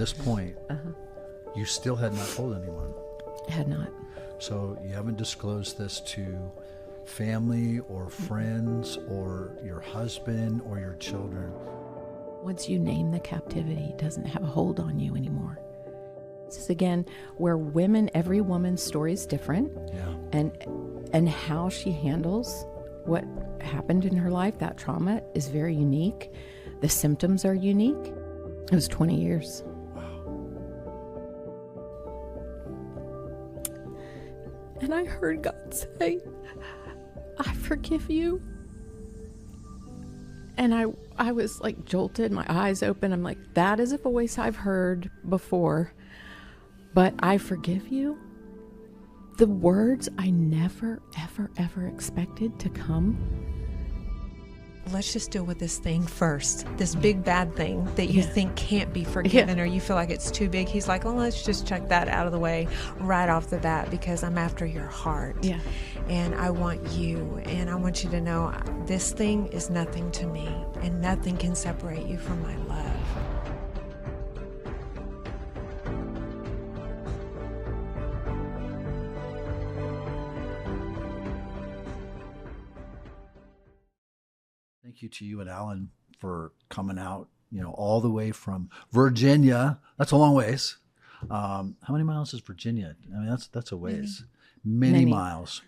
this point, you still had not told anyone. Had not. So you haven't disclosed this to family or friends or your husband or your children. Once you name the captivity, it doesn't have a hold on you anymore. This is again where every woman's story is different. Yeah. And how she handles what happened in her life, that trauma, is very unique. The symptoms are unique. It was 20 years. And I heard God say, I forgive you. And I was like jolted, my eyes open. I'm like, that is a voice I've heard before, but I forgive you. The words I never, ever, ever expected to come. Let's just deal with this thing first. This big bad thing that you think can't be forgiven or you feel like it's too big. He's like, well, let's just check that out of the way right off the bat because I'm after your heart. Yeah. And I want you. And I want you to know this thing is nothing to me and nothing can separate you from my love. Thank you to you and Alan for coming out, all the way from Virginia. That's a long ways. How many miles is Virginia? I mean, that's a ways. Many miles.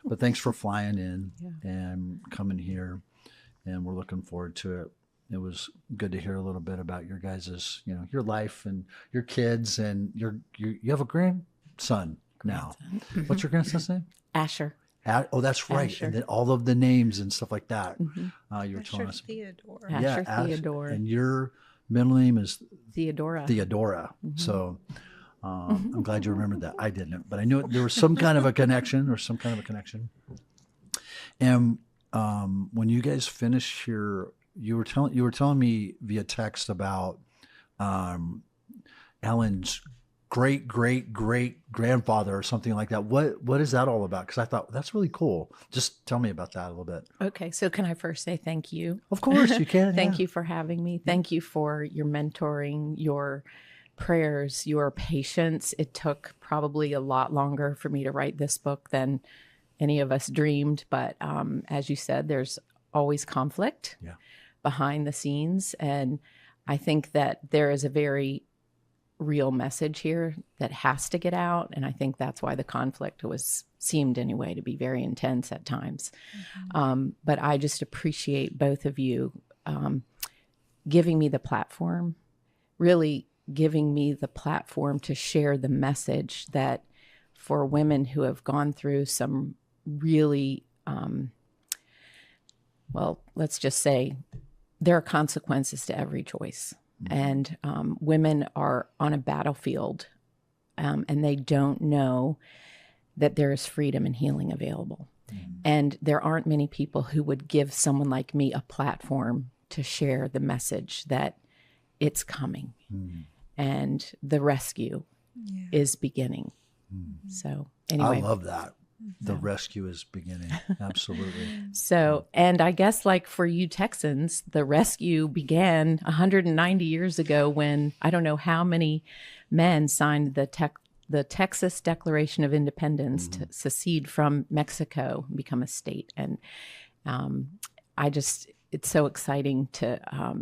But thanks for flying in and coming here. And we're looking forward to it. It was good to hear a little bit about your guys', your life and your kids, and you have a grandson now. What's your grandson's name? Asher. Oh, that's right. Asher. And then all of the names and stuff like that. You were telling us. Theodore. Asher Theodore. And your middle name is Theodora. So I'm glad you remembered that. I didn't, but I knew there was some kind of a connection And when you guys finish here, you were telling me via text about Ellen's great grandfather or something like that. What is that all about? Because I thought that's really cool. Just tell me about that a little bit. Okay, so can I first say thank you? Of course you can. Thank you for having me. Thank you for your mentoring, your prayers, your patience. It took probably a lot longer for me to write this book than any of us dreamed. But as you said, there's always conflict behind the scenes. And I think that there is a very real message here that has to get out. And I think that's why the conflict seemed anyway to be very intense at times. But I just appreciate both of you giving me the platform, really giving me the platform to share the message that for women who have gone through some really, let's just say there are consequences to every choice. And women are on a battlefield and they don't know that there is freedom and healing available. And there aren't many people who would give someone like me a platform to share the message that it's coming and the rescue is beginning. So anyway. I love that. The rescue is beginning. Absolutely. So, and I guess like for you Texans, the rescue began 190 years ago when I don't know how many men signed the Texas Declaration of Independence to secede from Mexico and become a state. And it's so exciting to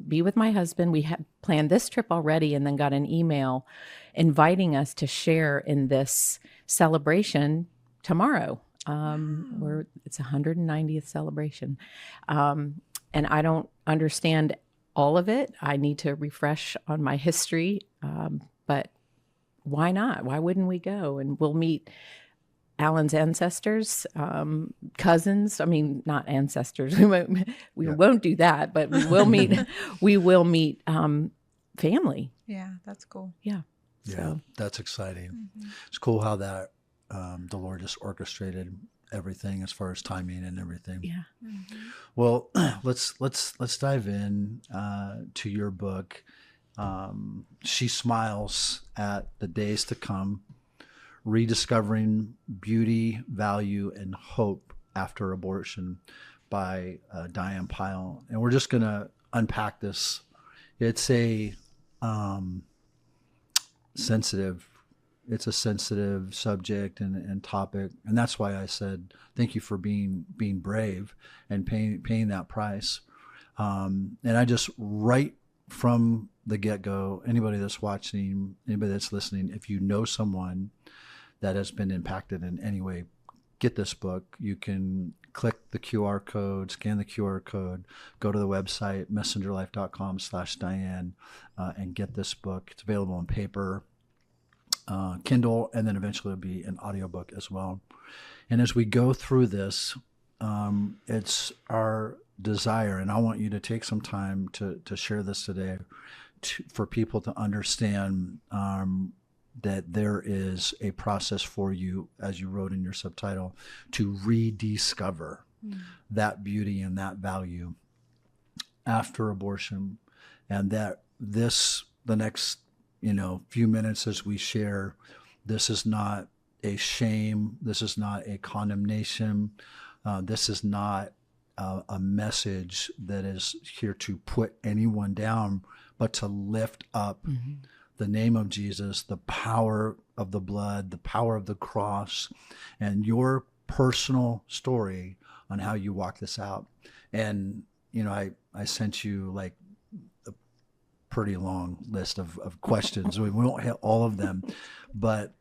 be with my husband. We had planned this trip already and then got an email inviting us to share in this celebration tomorrow. It's 190th celebration. And I don't understand all of it. I need to refresh on my history. But why not? Why wouldn't we go? And we'll meet Alan's ancestors, cousins. I mean, not ancestors. We won't do that, but we will meet family. Yeah, that's cool. Yeah. Yeah, that's exciting. It's cool how that the Lord just orchestrated everything as far as timing and everything. Yeah. Well, let's dive in to your book. She Smiles at the Days to Come, Rediscovering Beauty, Value, and Hope After Abortion by Diane Pyle. And we're just going to unpack this. It's a sensitive. It's a sensitive subject and topic, and that's why I said thank you for being brave and paying that price. And I just, right from the get-go, anybody that's watching, anybody that's listening, if you know someone that has been impacted in any way, get this book. You can click the QR code, scan the QR code, go to the website, messengerlife.com/Diane, and get this book. It's available in paper, Kindle, and then eventually it'll be an audiobook as well. And as we go through this, it's our desire, and I want you to take some time to share this today, for people to understand that there is a process for you, as you wrote in your subtitle, to rediscover that beauty and that value after abortion. And that the next, few minutes as we share, this is not a shame. This is not a condemnation. This is not a message that is here to put anyone down, but to lift up the name of Jesus, the power of the blood, the power of the cross, and your personal story on how you walk this out. And, I sent you like a pretty long list of questions. We won't hit all of them, but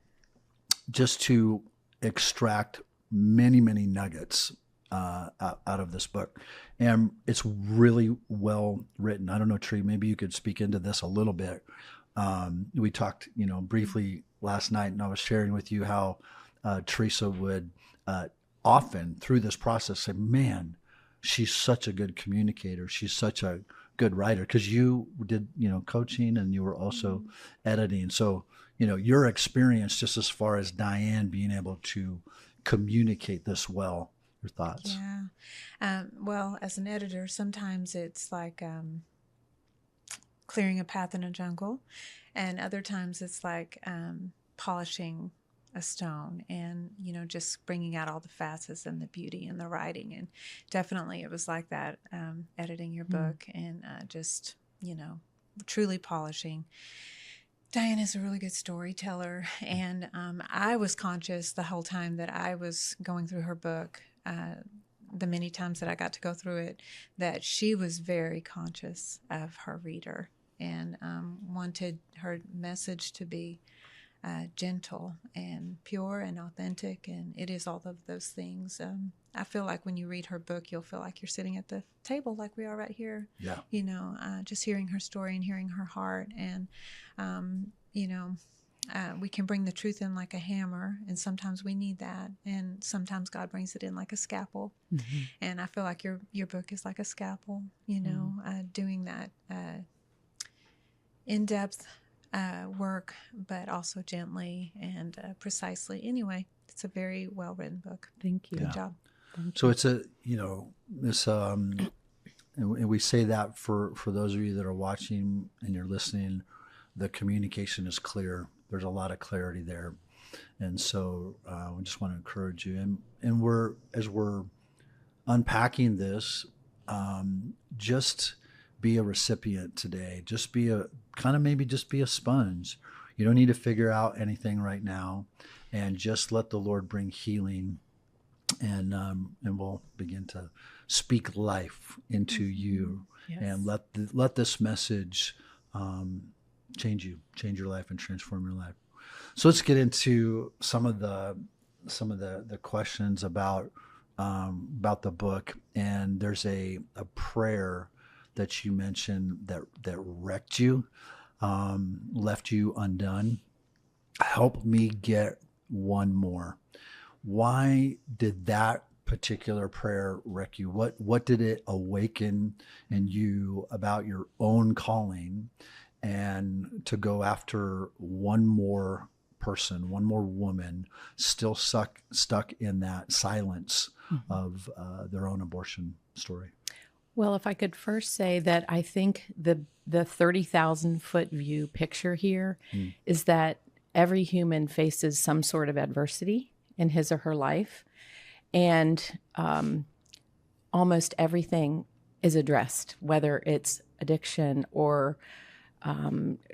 just to extract many, many nuggets out of this book. And it's really well written. I don't know, Tree, maybe you could speak into this a little bit. We talked, briefly last night, and I was sharing with you how Teresa would often through this process say, man, she's such a good communicator. She's such a good writer, because you did, coaching, and you were also editing. So, your experience just as far as Diane being able to communicate this well, your thoughts. Yeah. Well, as an editor, sometimes it's like clearing a path in a jungle, and other times it's like polishing a stone, and just bringing out all the facets and the beauty and the writing. And definitely it was like that, editing your book, and just truly polishing. Diane is a really good storyteller, and I was conscious the whole time that I was going through her book, the many times that I got to go through it, that she was very conscious of her reader, and wanted her message to be gentle and pure and authentic, and it is all of those things. I feel like when you read her book, you'll feel like you're sitting at the table like we are right here. Yeah. Just hearing her story and hearing her heart, and we can bring the truth in like a hammer, and sometimes we need that, and sometimes God brings it in like a scalpel. And I feel like your book is like a scalpel, doing that in-depth work, but also gently and precisely. Anyway, it's a very well-written book. Thank you. Good job. So it's a, this, and we say that for those of you that are watching and you're listening, the communication is clear. There's a lot of clarity there. And so we just want to encourage you. And as we're unpacking this, just be a recipient today. Just be just be a sponge. You don't need to figure out anything right now, and just let the Lord bring healing, and we'll begin to speak life into you. Yes. And let this message change your life and transform your life. So let's get into some of the questions about the book. And there's a prayer that you mentioned that wrecked you, left you undone. Help me get one more. Why did that particular prayer wreck you? What did it awaken in you about your own calling, and to go after one more person, one more woman, still stuck in that silence of their own abortion story? Well, if I could first say that I think the 30,000-foot view picture here is that every human faces some sort of adversity in his or her life, and almost everything is addressed, whether it's addiction or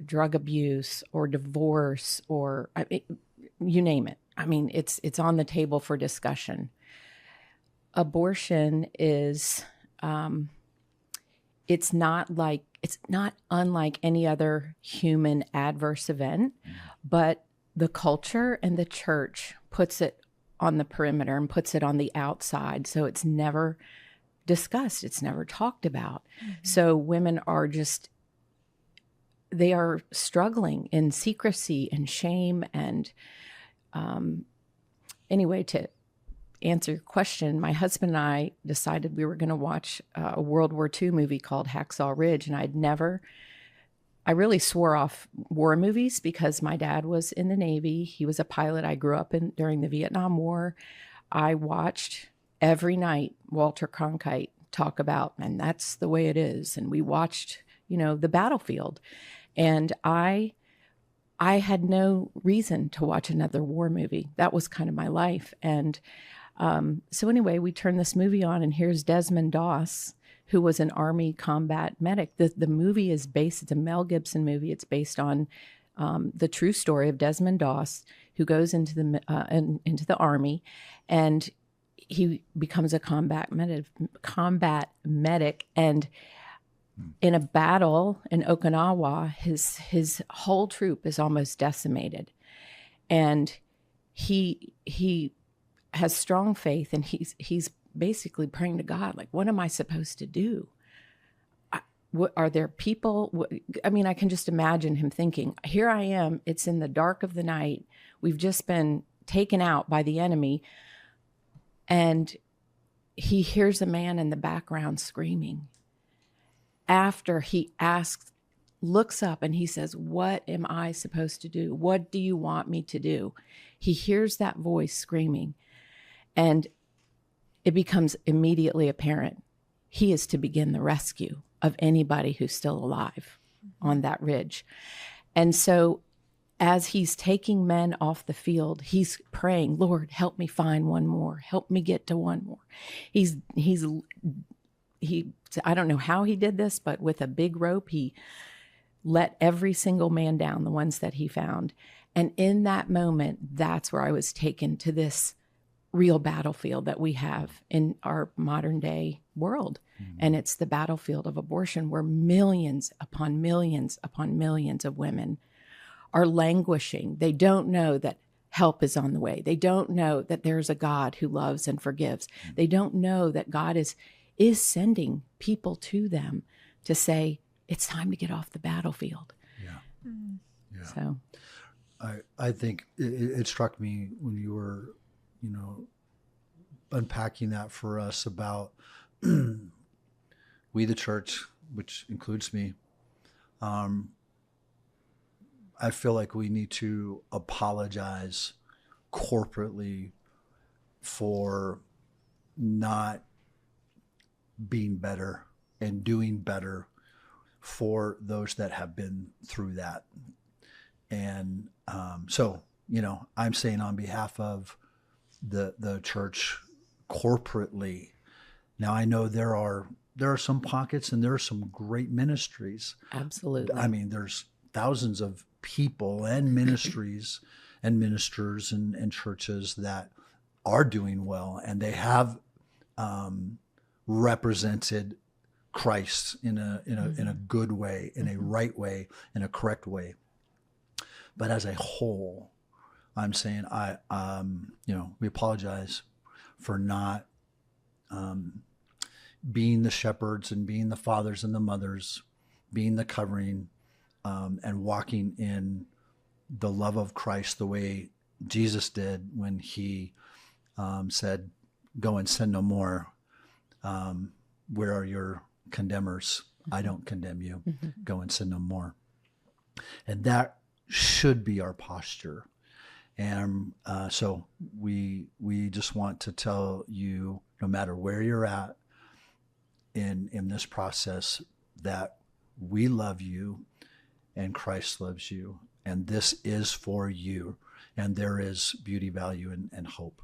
drug abuse or divorce or you name it. I mean, it's on the table for discussion. Abortion is, it's not unlike any other human adverse event, but the culture and the church puts it on the perimeter and puts it on the outside. So it's never discussed. It's never talked about. So women are they are struggling in secrecy and shame. And anyway, to answer your question, my husband and I decided we were going to watch a World War II movie called Hacksaw Ridge. And I really swore off war movies because my dad was in the Navy. He was a pilot. I grew up during the Vietnam War. I watched every night Walter Cronkite talk about, and that's the way it is. And we watched, the battlefield. And I had no reason to watch another war movie. That was kind of my life. And so anyway, we turned this movie on, and here's Desmond Doss, who was an Army combat medic. The movie is it's a Mel Gibson movie. It's based on the true story of Desmond Doss, who goes into the Army, and he becomes a combat medic. And in a battle in Okinawa, his whole troop is almost decimated, and he has strong faith, and he's basically praying to God, like, what am I supposed to do? Are there people? I mean, I can just imagine him thinking, here I am. It's in the dark of the night. We've just been taken out by the enemy. And he hears a man in the background screaming. After he looks up and he says, what am I supposed to do? What do you want me to do? He hears that voice screaming. And it becomes immediately apparent he is to begin the rescue of anybody who's still alive on that ridge. And so as he's taking men off the field, he's praying, Lord, help me find one more. Help me get to one more. I don't know how he did this, but with a big rope, he let every single man down, the ones that he found. And in that moment, that's where I was taken to this real battlefield that we have in our modern day world. And it's the battlefield of abortion, where millions upon millions upon millions of women are languishing. They don't know that help is on the way. They don't know that there's a God who loves and forgives. They don't know that God is sending people to them to say, it's time to get off the battlefield. Yeah. Yeah. So I think it struck me when you were, unpacking that for us about we, the church, which includes me. I feel like we need to apologize corporately for not being better and doing better for those that have been through that. And so, I'm saying on behalf of the church corporately. Now, I know there are some pockets and there are some great ministries. absolutely. I mean, there's thousands of people and ministries and ministers and churches that are doing well, and they have represented Christ in a good way, in a right way, in a correct way. But as a whole, I'm saying we apologize for not being the shepherds and being the fathers and the mothers, being the covering, and walking in the love of Christ the way Jesus did when he said, go and sin no more. Where are your condemners? I don't condemn you. Go and sin no more. And that should be our posture. And so we just want to tell you, no matter where you're at in this process, that we love you and Christ loves you, and this is for you, and there is beauty, value, and hope.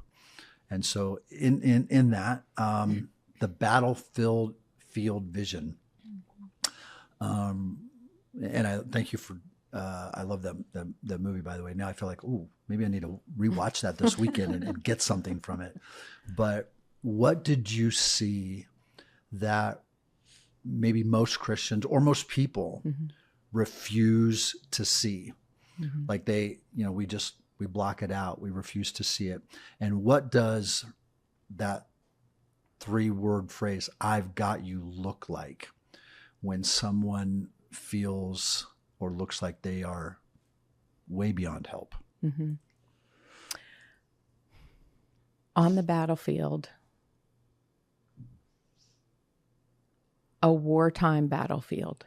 And so in that, the battlefield vision, And I thank you for. I love that movie, by the way. Now I feel like, ooh, maybe I need to rewatch that this weekend and get something from it. But what did you see that maybe most Christians or most people refuse to see? Like we block it out. We refuse to see it. And what does that 3-word phrase, "I've got you," look like when someone feels or looks like they are way beyond help? On the battlefield, a wartime battlefield,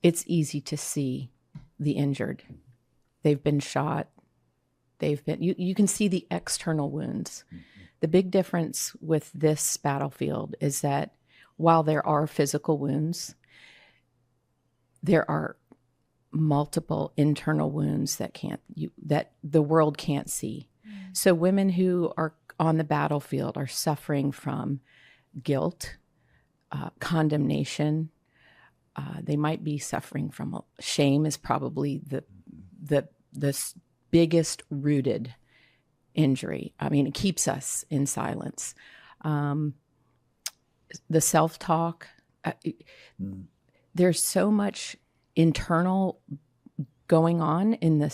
it's easy to see the injured. They've been shot. You can see the external wounds. The big difference with this battlefield is that while there are physical wounds, there are multiple internal wounds that the world can't see. So women who are on the battlefield are suffering from guilt, condemnation. They might be suffering from shame. Is probably the biggest rooted injury. I mean, it keeps us in silence. The self-talk. There's so much internal going on in the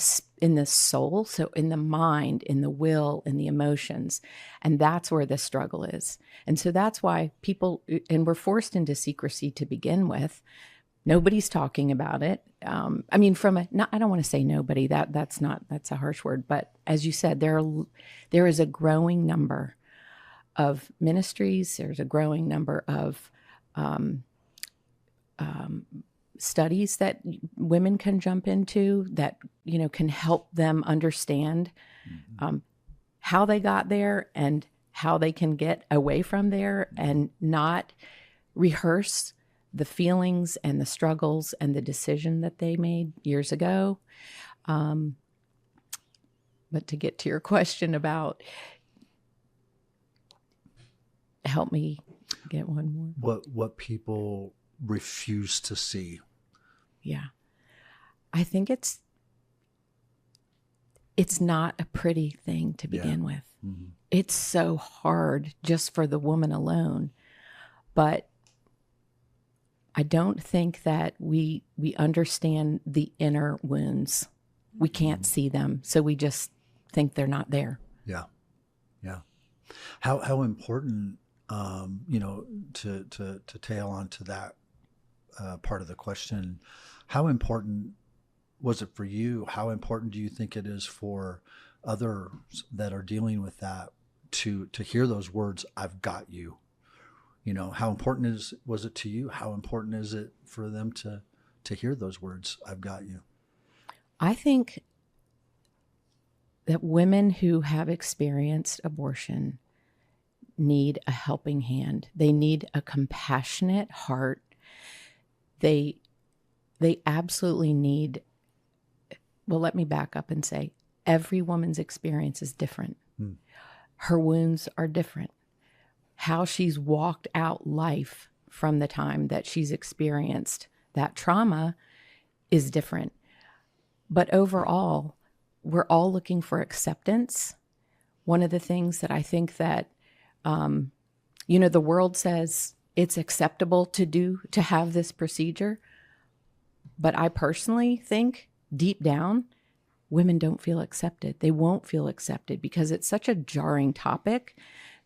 soul, so in the mind, in the will, in the emotions, and that's where the struggle is. And so that's why people, and we're forced into secrecy to begin with. Nobody's talking about it. I mean, I don't want to say nobody. That's a harsh word. But as you said, there is a growing number of ministries. There's a growing number of studies that women can jump into that, can help them understand how they got there and how they can get away from there and not rehearse the feelings and the struggles and the decision that they made years ago. But to get to your question about, help me get one more. What people refuse to see. Yeah. I think it's not a pretty thing to begin with. It's so hard just for the woman alone. But I don't think that we understand the inner wounds. We can't see them, so we just think they're not there. Yeah. How important, to tail onto that part of the question, how important was it for you? How important do you think it is for others that are dealing with that to hear those words, "I've got you"? How important was it to you? How important is it for them to hear those words, "I've got you"? I think that women who have experienced abortion need a helping hand. They need a compassionate heart. They absolutely need, well, let me back up and say, every woman's experience is different. Her wounds are different. How she's walked out life from the time that she's experienced that trauma is different. But overall, we're all looking for acceptance. One of the things that I think that, the world says it's acceptable to have this procedure. But I personally think deep down, women don't feel accepted. They won't feel accepted because it's such a jarring topic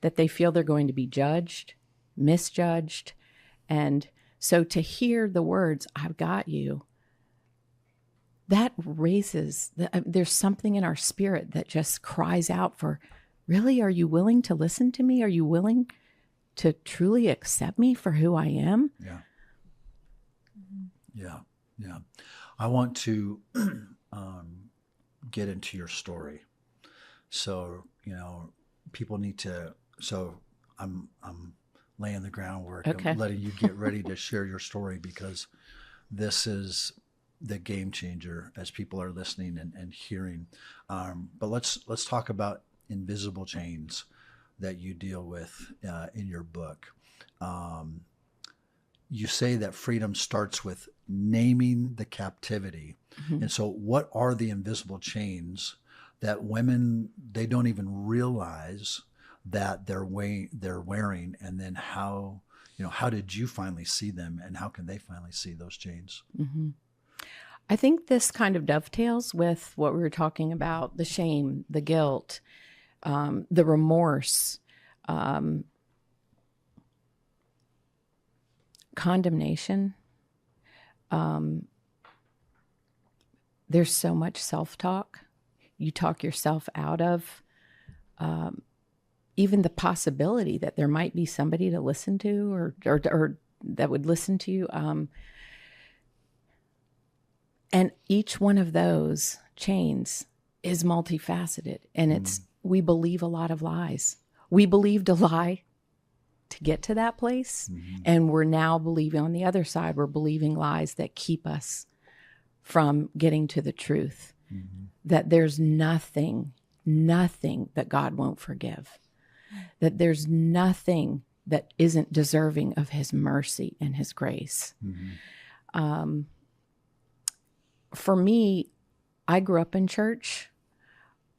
that they feel they're going to be judged, misjudged. And so to hear the words, "I've got you," that raises, there's something in our spirit that just cries out for, really, are you willing to listen to me? Are you willing to truly accept me for who I am? Yeah. I want to get into your story. So, people need to, so I'm laying the groundwork. Okay. I'm letting you get ready to share your story because this is the game changer as people are listening and hearing. But let's talk about invisible chains that you deal with in your book. you say that freedom starts with naming the captivity. Mm-hmm. And so what are the invisible chains that women, they don't even realize that they're wearing, and then how did you finally see them, and how can they finally see those chains? Mm-hmm. I think this kind of dovetails with what we were talking about, the shame, the guilt, the remorse, condemnation. There's so much self-talk. You talk yourself out of even the possibility that there might be somebody to listen to or that would listen to you. And each one of those chains is multifaceted. And we believe a lot of lies. We believed a lie to get to that place. Mm-hmm. And we're now believing on the other side, we're believing lies that keep us from getting to the truth. Mm-hmm. That there's nothing that God won't forgive. That there's nothing that isn't deserving of his mercy and his grace. Mm-hmm. For me, I grew up in church.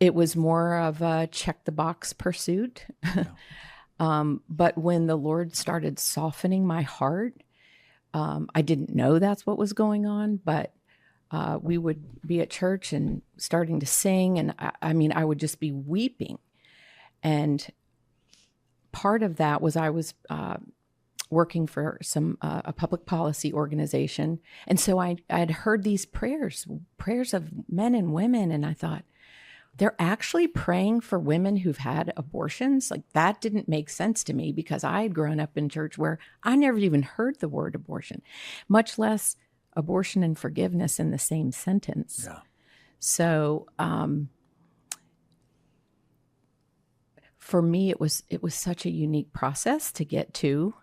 It was more of a check the box pursuit. Yeah. But when the Lord started softening my heart, I didn't know that's what was going on, but we would be at church and starting to sing. And I would just be weeping. And part of that was I was working for a public policy organization. And so I'd heard these prayers of men and women. And I thought, they're actually praying for women who've had abortions? Like, that didn't make sense to me, because I had grown up in church where I never even heard the word abortion, much less abortion and forgiveness in the same sentence. Yeah. So for me, it was such a unique process to get to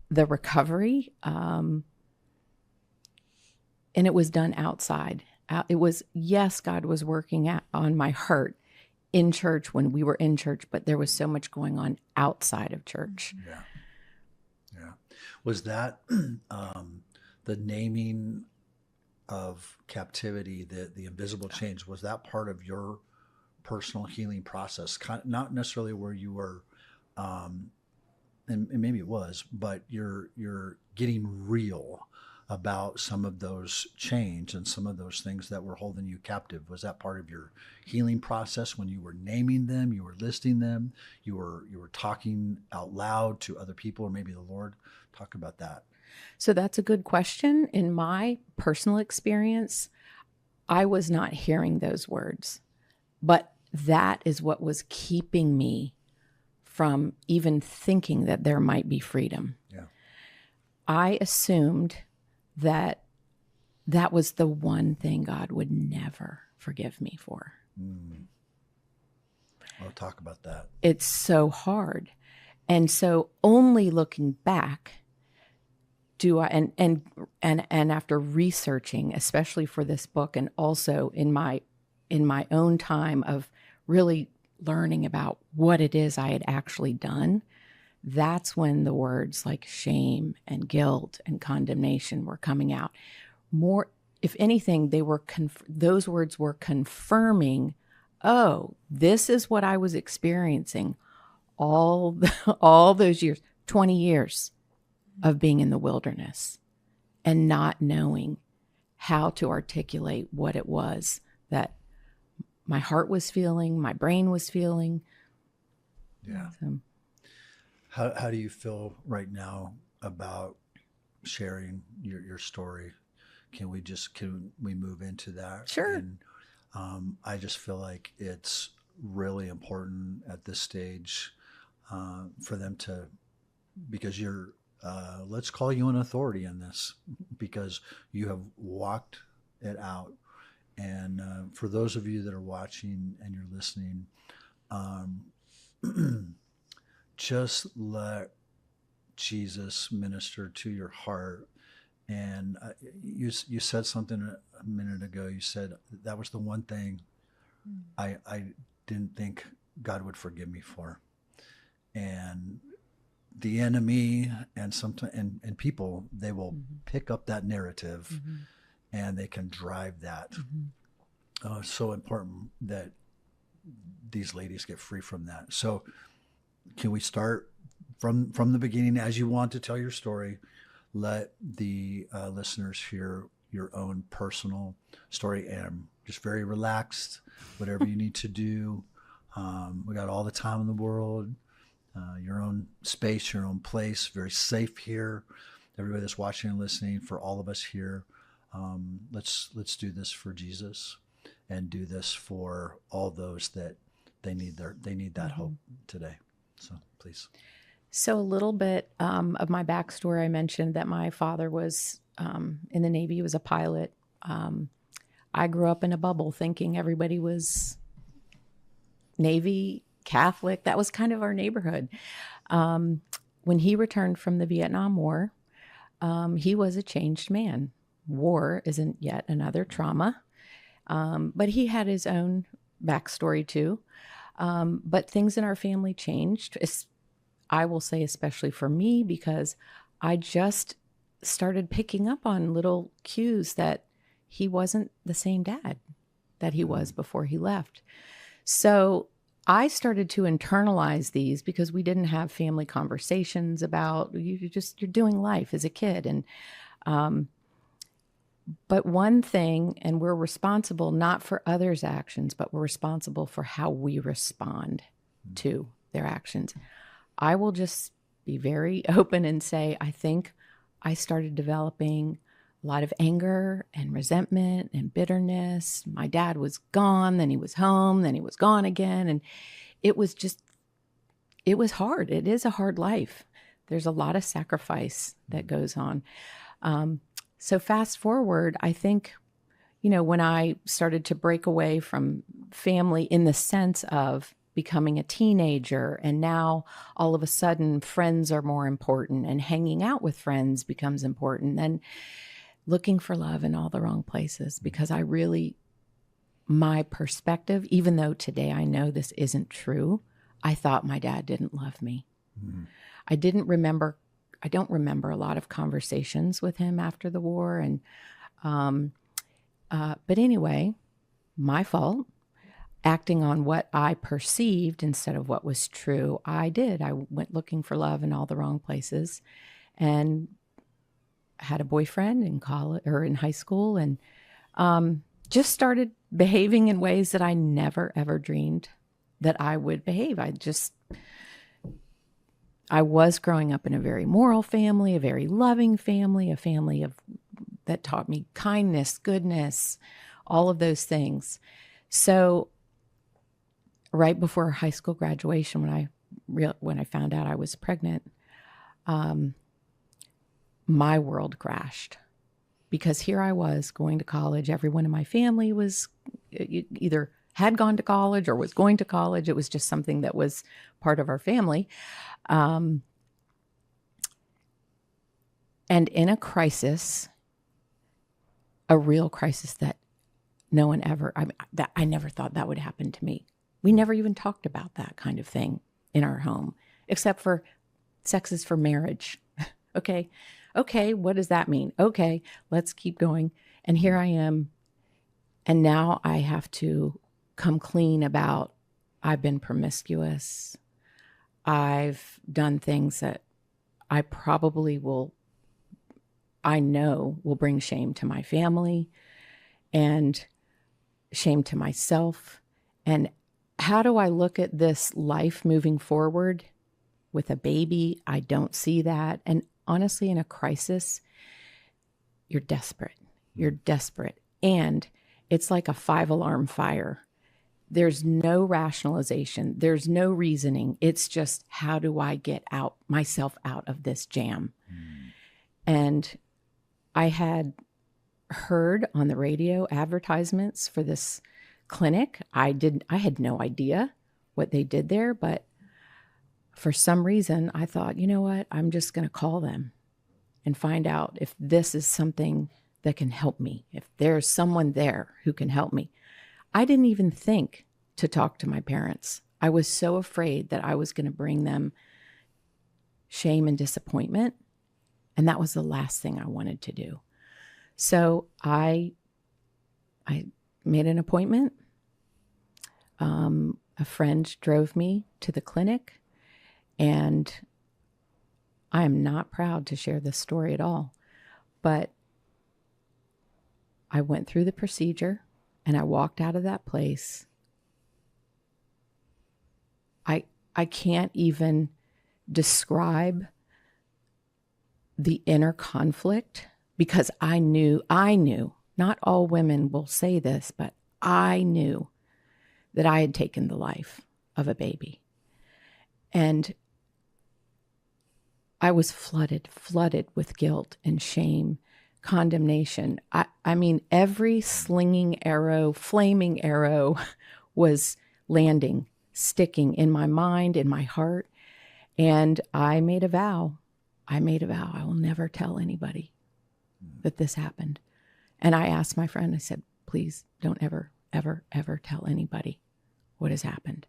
the recovery. And it was done outside. It was, yes, God was working on my heart in church when we were in church, but there was so much going on outside of church. Yeah. Yeah. Was that the naming of captivity, the invisible chains, was that part of your personal healing process? Not necessarily where you were, and maybe it was, but you're getting real about some of those chains and some of those things that were holding you captive. Was that part of your healing process when you were naming them, you were listing them, you were talking out loud to other people, or maybe the Lord? Talk about that. So that's a good question. In my personal experience, I was not hearing those words, but that is what was keeping me from even thinking that there might be freedom. Yeah. I assumed that was the one thing God would never forgive me for. I'll talk about that. It's so hard. And so only looking back do I, and after researching, especially for this book, and also in my own time of really learning about what it is I had actually done, that's when the words like shame and guilt and condemnation were coming out. More, if anything, they were those words were confirming, oh, this is what I was experiencing all those years, 20 years of being in the wilderness and not knowing how to articulate what it was that my heart was feeling, my brain was feeling. Yeah. So, How do you feel right now about sharing your story? Can we move into that? Sure. And I just feel like it's really important at this stage for them to, because you're, let's call you an authority in this, because you have walked it out. And for those of you that are watching and you're listening, just let Jesus minister to your heart. And you said something a minute ago. You said that was the one thing I didn't think God would forgive me for. And the enemy and sometimes and people, they will pick up that narrative and they can drive that. It's so important that these ladies get free from that. So can we start from the beginning as you want to tell your story? Let the listeners hear your own personal story, and just very relaxed, whatever you need to do. We got all the time in the world, your own space, your own place, very safe here. Everybody that's watching and listening, for all of us here, let's do this for Jesus, and do this for all those that they need that hope today. So please. So a little bit of my backstory. I mentioned that my father was in the Navy. He was a pilot. I grew up in a bubble thinking everybody was Navy, Catholic. That was kind of our neighborhood. When he returned from the Vietnam War, he was a changed man. War isn't yet another trauma, but he had his own backstory too. But things in our family changed. I will say especially for me, because I just started picking up on little cues that he wasn't the same dad that he was before he left. So I started to internalize these because we didn't have family conversations about, you're doing life as a kid. And, but one thing, and we're responsible not for others' actions, but we're responsible for how we respond to their actions. I will just be very open and say, I think I started developing a lot of anger and resentment and bitterness. My dad was gone, then he was home, then he was gone again. And it was hard. It is a hard life. There's a lot of sacrifice that goes on. So fast forward, I think, when I started to break away from family in the sense of becoming a teenager, and now all of a sudden friends are more important and hanging out with friends becomes important, and looking for love in all the wrong places, because my perspective, even though today I know this isn't true, I thought my dad didn't love me. I don't remember a lot of conversations with him after the war. And, but anyway, my fault. Acting on what I perceived instead of what was true, I went looking for love in all the wrong places, and had a boyfriend in college or in high school, and just started behaving in ways that I never ever dreamed that I would behave. I was growing up in a very moral family, a very loving family, a family that taught me kindness, goodness, all of those things. So right before high school graduation, when I found out I was pregnant, my world crashed, because here I was going to college. Everyone in my family was either had gone to college or was going to college. It was just something that was part of our family. And in a crisis, a real crisis that no one ever, I never thought that would happen to me. We never even talked about that kind of thing in our home, except for sex is for marriage. Okay, what does that mean? Okay, let's keep going. And here I am. And now I have to come clean about, I've been promiscuous. I've done things that I know will bring shame to my family and shame to myself. And how do I look at this life moving forward with a baby? I don't see that. And honestly, in a crisis, you're desperate. You're desperate. And it's like a 5-alarm fire. There's no rationalization. There's no reasoning. It's just, how do I get myself out of this jam? And I had heard on the radio advertisements for this clinic. I had no idea what they did there, but for some reason I thought, you know what, I'm just going to call them and find out if this is something that can help me, if there's someone there who can help me. I didn't even think to talk to my parents. I was so afraid that I was going to bring them shame and disappointment. And that was the last thing I wanted to do. So I made an appointment. A friend drove me to the clinic, and I am not proud to share this story at all, but I went through the procedure and I walked out of that place. I can't even describe the inner conflict, because I knew, not all women will say this, but I knew that I had taken the life of a baby. And I was flooded with guilt and shame, condemnation. I mean, every flaming arrow was landing, sticking in my mind, in my heart. And I made a vow. I will never tell anybody that this happened. And I asked my friend, I said, please don't ever, ever, ever tell anybody what has happened.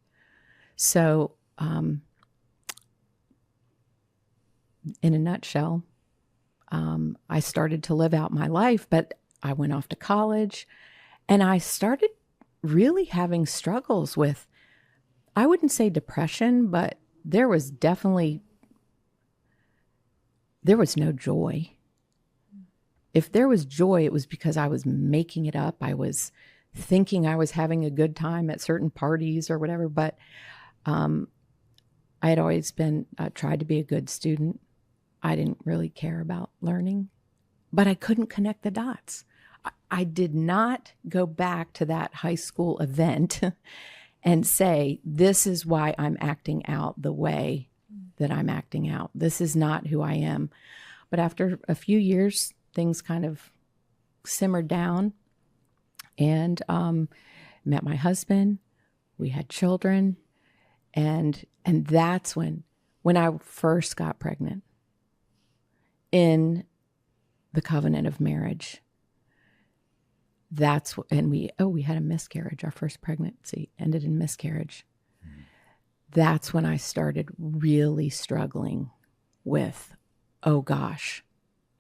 So, in a nutshell, I started to live out my life, but I went off to college and I started really having struggles with, I wouldn't say depression, but there was no joy. If there was joy, it was because I was making it up. I was thinking I was having a good time at certain parties or whatever, but I had always been, tried to be a good student. I didn't really care about learning, but I couldn't connect the dots. I did not go back to that high school event and say, this is why I'm acting out the way that I'm acting out. This is not who I am. But after a few years, things kind of simmered down, and met my husband. We had children, and that's when I first got pregnant in the covenant of marriage. And we had a miscarriage. Our first pregnancy ended in miscarriage. That's when I started really struggling with, oh gosh,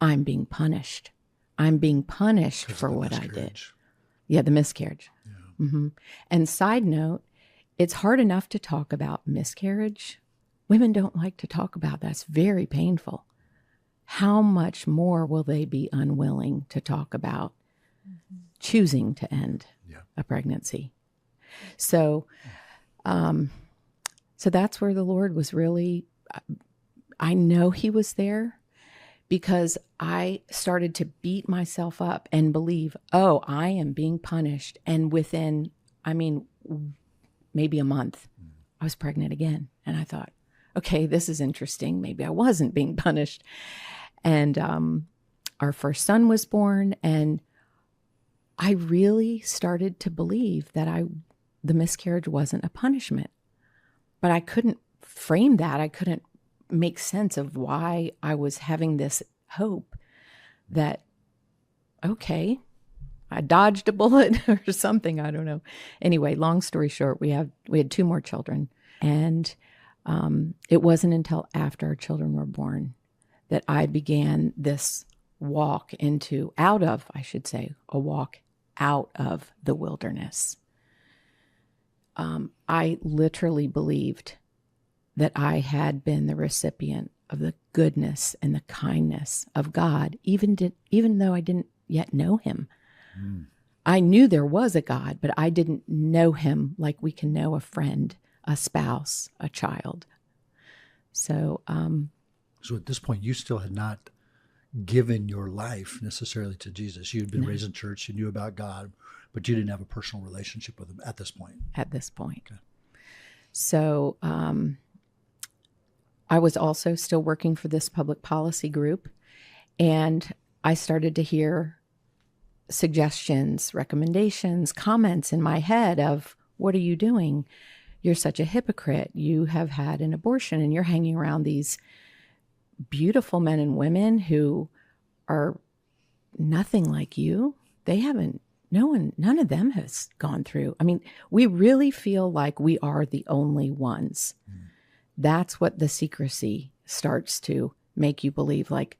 I'm being punished. I'm being punished for what I did. Yeah, the miscarriage. Yeah. Mm-hmm. And side note, it's hard enough to talk about miscarriage. Women don't like to talk about that. It's very painful. How much more will they be unwilling to talk about choosing to end a pregnancy? So, so that's where the Lord was really, I know he was there, because I started to beat myself up and believe, oh, I am being punished. And within, maybe a month, I was pregnant again. And I thought, okay, this is interesting. Maybe I wasn't being punished. And our first son was born, and I really started to believe that the miscarriage wasn't a punishment. But I couldn't frame that. I couldn't make sense of why I was having this hope that, okay, I dodged a bullet or something. I don't know. Anyway, long story short, we had 2 more children, and it wasn't until after our children were born that I began this walk out of the wilderness. I literally believed that I had been the recipient of the goodness and the kindness of God, even though I didn't yet know him. I knew there was a God, but I didn't know him like we can know a friend, a spouse, a child. So, so at this point, you still had not given your life necessarily to Jesus. You had been raised in church, you knew about God, but you didn't have a personal relationship with him at this point. Okay. So, I was also still working for this public policy group, and I started to hear suggestions, recommendations, comments in my head of, what are you doing? You're such a hypocrite. You have had an abortion and you're hanging around these beautiful men and women who are nothing like you. None of them has gone through. We really feel like we are the only ones. That's what the secrecy starts to make you believe like,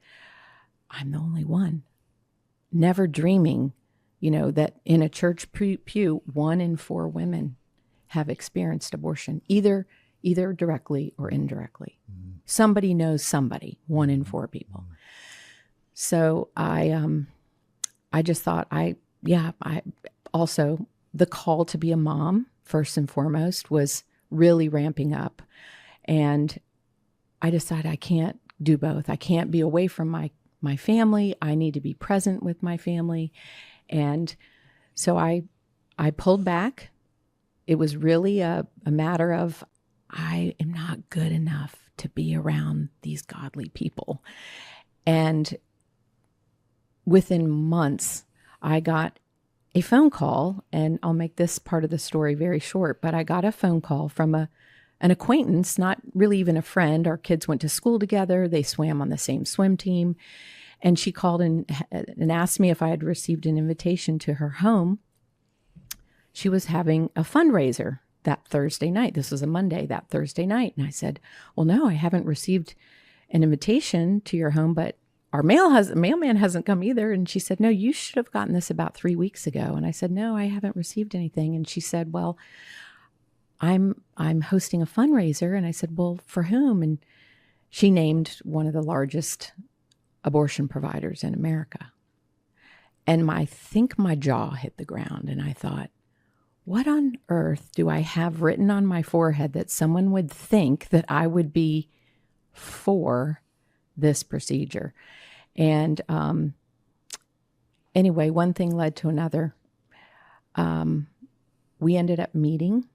I'm the only one. Never dreaming, that in a church pew, 1 in 4 women have experienced abortion, either directly or indirectly. Somebody knows somebody, 1 in 4 people. So I just thought I also, the call to be a mom, first and foremost, was really ramping up. And I decided I can't do both. I can't be away from my family. I need to be present with my family. And so I pulled back. It was really a matter of, I am not good enough to be around these godly people. And within months, I got a phone call, and I'll make this part of the story very short, but I got a phone call from an acquaintance, not really even a friend. Our kids went to school together. They swam on the same swim team. And she called and asked me if I had received an invitation to her home. She was having a fundraiser that Thursday night. This was a Monday, that Thursday night. And I said, well, no, I haven't received an invitation to your home, but our mailman hasn't come either. And she said, no, you should have gotten this about 3 weeks ago. And I said, no, I haven't received anything. And she said, well, I'm hosting a fundraiser. And I said, well, for whom? And she named one of the largest abortion providers in America. And I think my jaw hit the ground. And I thought, what on earth do I have written on my forehead that someone would think that I would be for this procedure? And anyway, one thing led to another. We ended up meeting.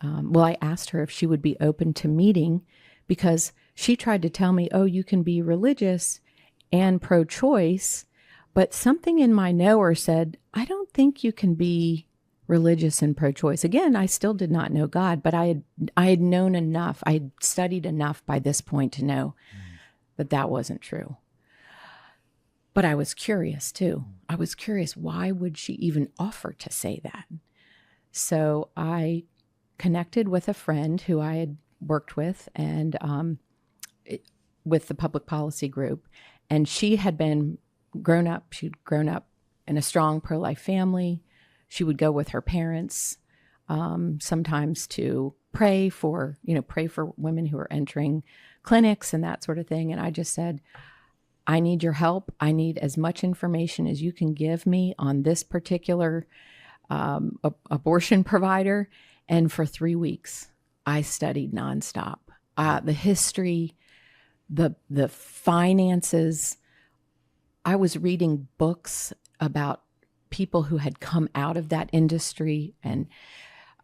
I asked her if she would be open to meeting, because she tried to tell me, oh, you can be religious and pro-choice, but something in my knower said, I don't think you can be religious and pro-choice. Again, I still did not know God, but I had known enough. I had studied enough by this point to know that wasn't true. But I was curious too. I was curious, why would she even offer to say that? So I connected with a friend who I had worked with and with the public policy group. And she had been grown up. She'd grown up in a strong pro-life family. She would go with her parents sometimes to pray for women who are entering clinics and that sort of thing. And I just said, I need your help. I need as much information as you can give me on this particular abortion provider. And for 3 weeks, I studied nonstop. The history, the finances. I was reading books about people who had come out of that industry. And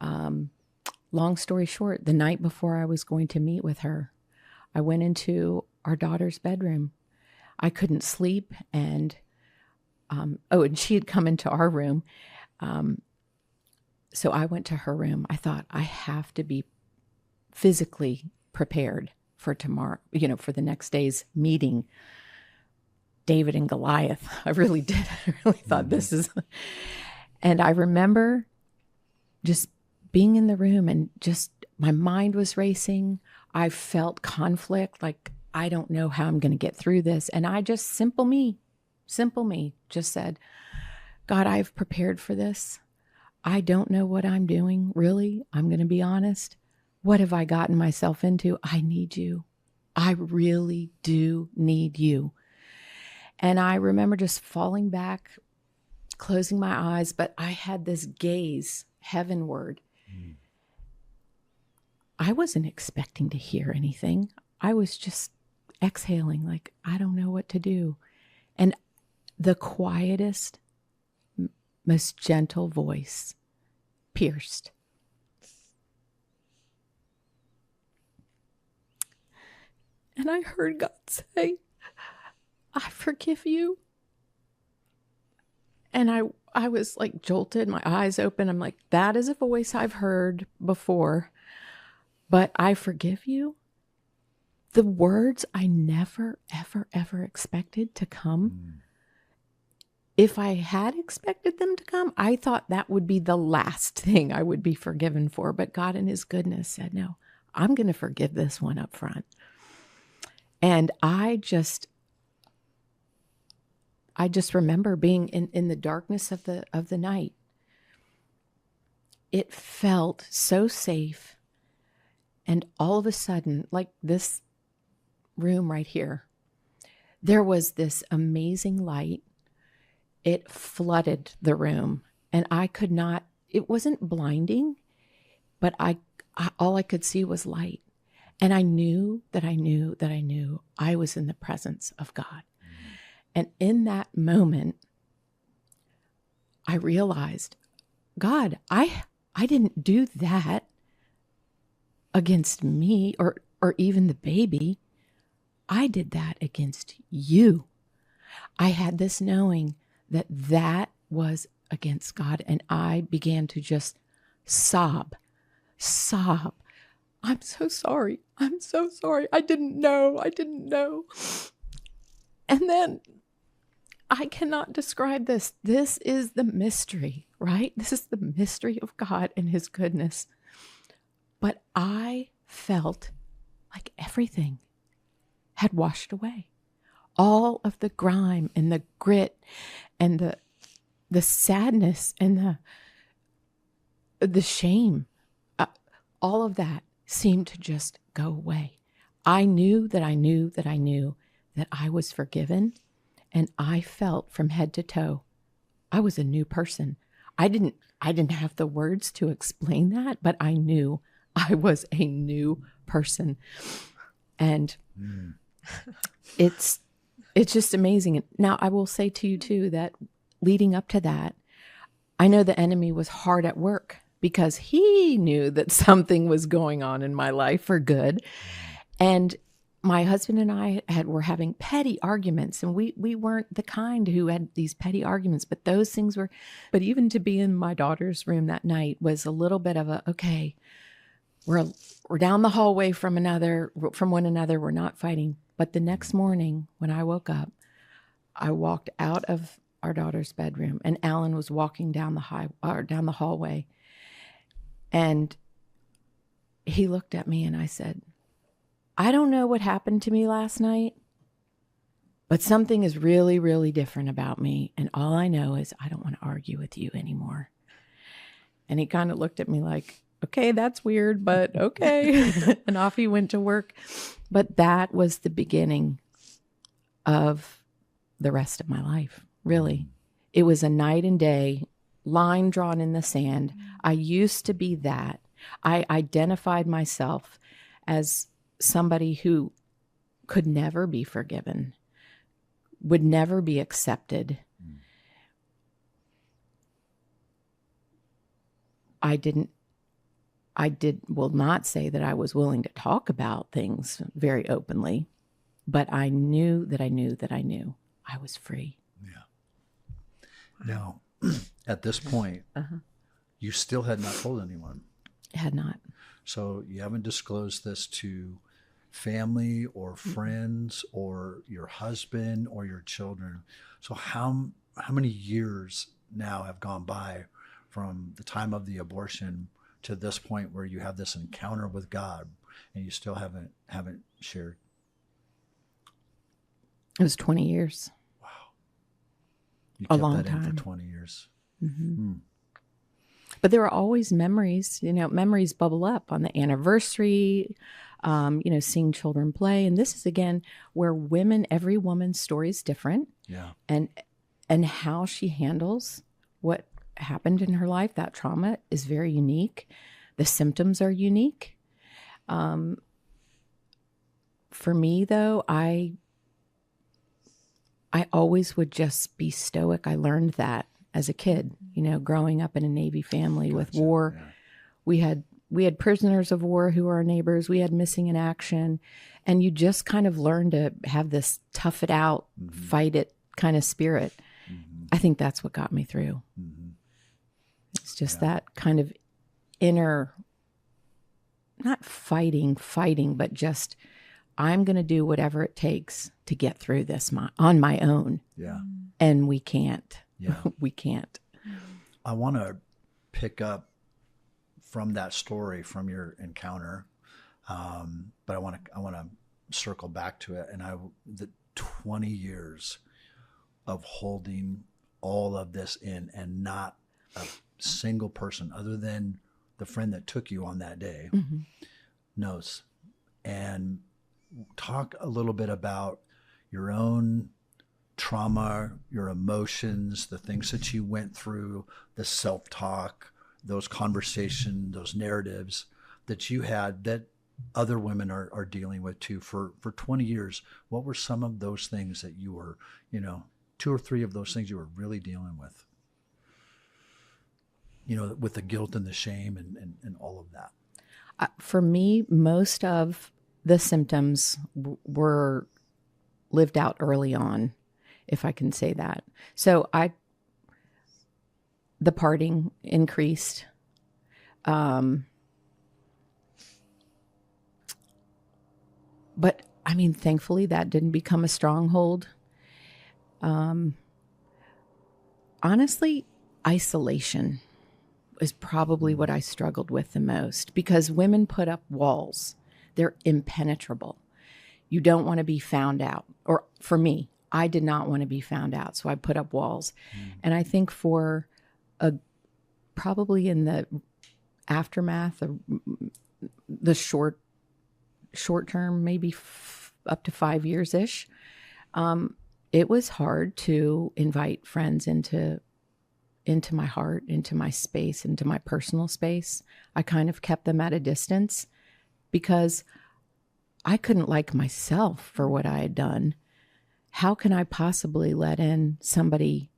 long story short, the night before I was going to meet with her, I went into our daughter's bedroom. I couldn't sleep. And and she had come into our room. So I went to her room. I thought, I have to be physically prepared for tomorrow, for the next day's meeting. David and Goliath. I really did. I really thought this is. And I remember just being in the room and just my mind was racing. I felt conflict, like I don't know how I'm going to get through this. And I just, simple me, just said, God, I've prepared for this. I don't know what I'm doing, really. I'm going to be honest. What have I gotten myself into? I need you. I really do need you. And I remember just falling back, closing my eyes, but I had this gaze heavenward. I wasn't expecting to hear anything. I was just exhaling, like, I don't know what to do. And the quietest, most gentle voice pierced. And I heard God say, I forgive you. And I was like jolted, my eyes open. I'm like, that is a voice I've heard before, but I forgive you. The words I never, ever, ever expected to come. If I had expected them to come, I thought that would be the last thing I would be forgiven for. But God in his goodness said, no, I'm going to forgive this one up front. And I just remember being in the darkness of the night. It felt so safe. And all of a sudden, like this room right here, there was this amazing light. It flooded the room, and I could not, it wasn't blinding, but all I could see was light. And I knew that I knew that I knew I was in the presence of God. And in that moment, I realized, God, I didn't do that against me or even the baby. I did that against you. I had this knowing that was against God, and I began to just sob. I'm so sorry. I'm so sorry. I didn't know. And then I cannot describe this. This is the mystery, right? This is the mystery of God and his goodness. But I felt like everything had washed away. All of the grime and the grit and the sadness and the shame, all of that seemed to just go away. I knew that I knew that I knew that I was forgiven, and I felt from head to toe, I was a new person. I didn't have the words to explain that, but I knew I was a new person. And it's just amazing. Now, I will say to you too, that leading up to that, I know the enemy was hard at work because he knew that something was going on in my life for good. And my husband and I were having petty arguments, and we weren't the kind who had these petty arguments, but those things were, but even to be in my daughter's room that night was a little bit of okay, we're down the hallway from one another. We're not fighting. But the next morning when I woke up, I walked out of our daughter's bedroom, and Alan was walking down the hallway. And he looked at me, and I said, I don't know what happened to me last night, but something is really, really different about me. And all I know is I don't want to argue with you anymore. And he kind of looked at me like, okay, that's weird, but okay. And off he went to work. But that was the beginning of the rest of my life, really. It was a night and day line drawn in the sand. I used to be that. I identified myself as somebody who could never be forgiven, would never be accepted. Will not say that I was willing to talk about things very openly, but I knew that I knew that I knew I was free. Yeah. Now, at this point, you still had not told anyone. I had not. So you haven't disclosed this to family or friends or your husband or your children. So how many years now have gone by from the time of the abortion to this point where you have this encounter with God and you still haven't shared? It was 20 years. Wow. You A kept long that in time. for 20 years. But there are always memories, memories bubble up on the anniversary, seeing children play. And this is, again, where every woman's story is different. Yeah. And how she handles what happened in her life, that trauma, is very unique. The symptoms are unique. For me, though, I always would just be stoic. I learned that as a kid, growing up in a Navy family with war. Yeah. We had prisoners of war who were our neighbors. We had missing in action. And you just kind of learn to have this tough it out, fight it kind of spirit. I think that's what got me through. It's just that kind of inner, not fighting, but just, I'm going to do whatever it takes to get through this on my own. Yeah. And we can't. Yeah. We can't. I want to pick up from that story, from your encounter, but I want to circle back to it, and the 20 years of holding all of this in, and not a single person other than the friend that took you on that day knows. And talk a little bit about your own trauma, your emotions, the things that you went through, the self-talk, those conversations, those narratives that you had that other women are dealing with too. For 20 years, what were some of those things that you were, 2 or 3 of those things you were really dealing with? With the guilt and the shame and all of that. For me, most of the symptoms were lived out early on, if I can say that. So the partying increased. But I mean, thankfully that didn't become a stronghold. Honestly, isolation is probably what I struggled with the most, because women put up walls. They're impenetrable. You don't want to be found out. Or for me, I did not want to be found out, so I put up walls. And I think for probably in the aftermath of the short term, maybe up to 5 years-ish, it was hard to invite friends into my heart, into my space, into my personal space. I kind of kept them at a distance because I couldn't like myself for what I had done. How can I possibly let in somebody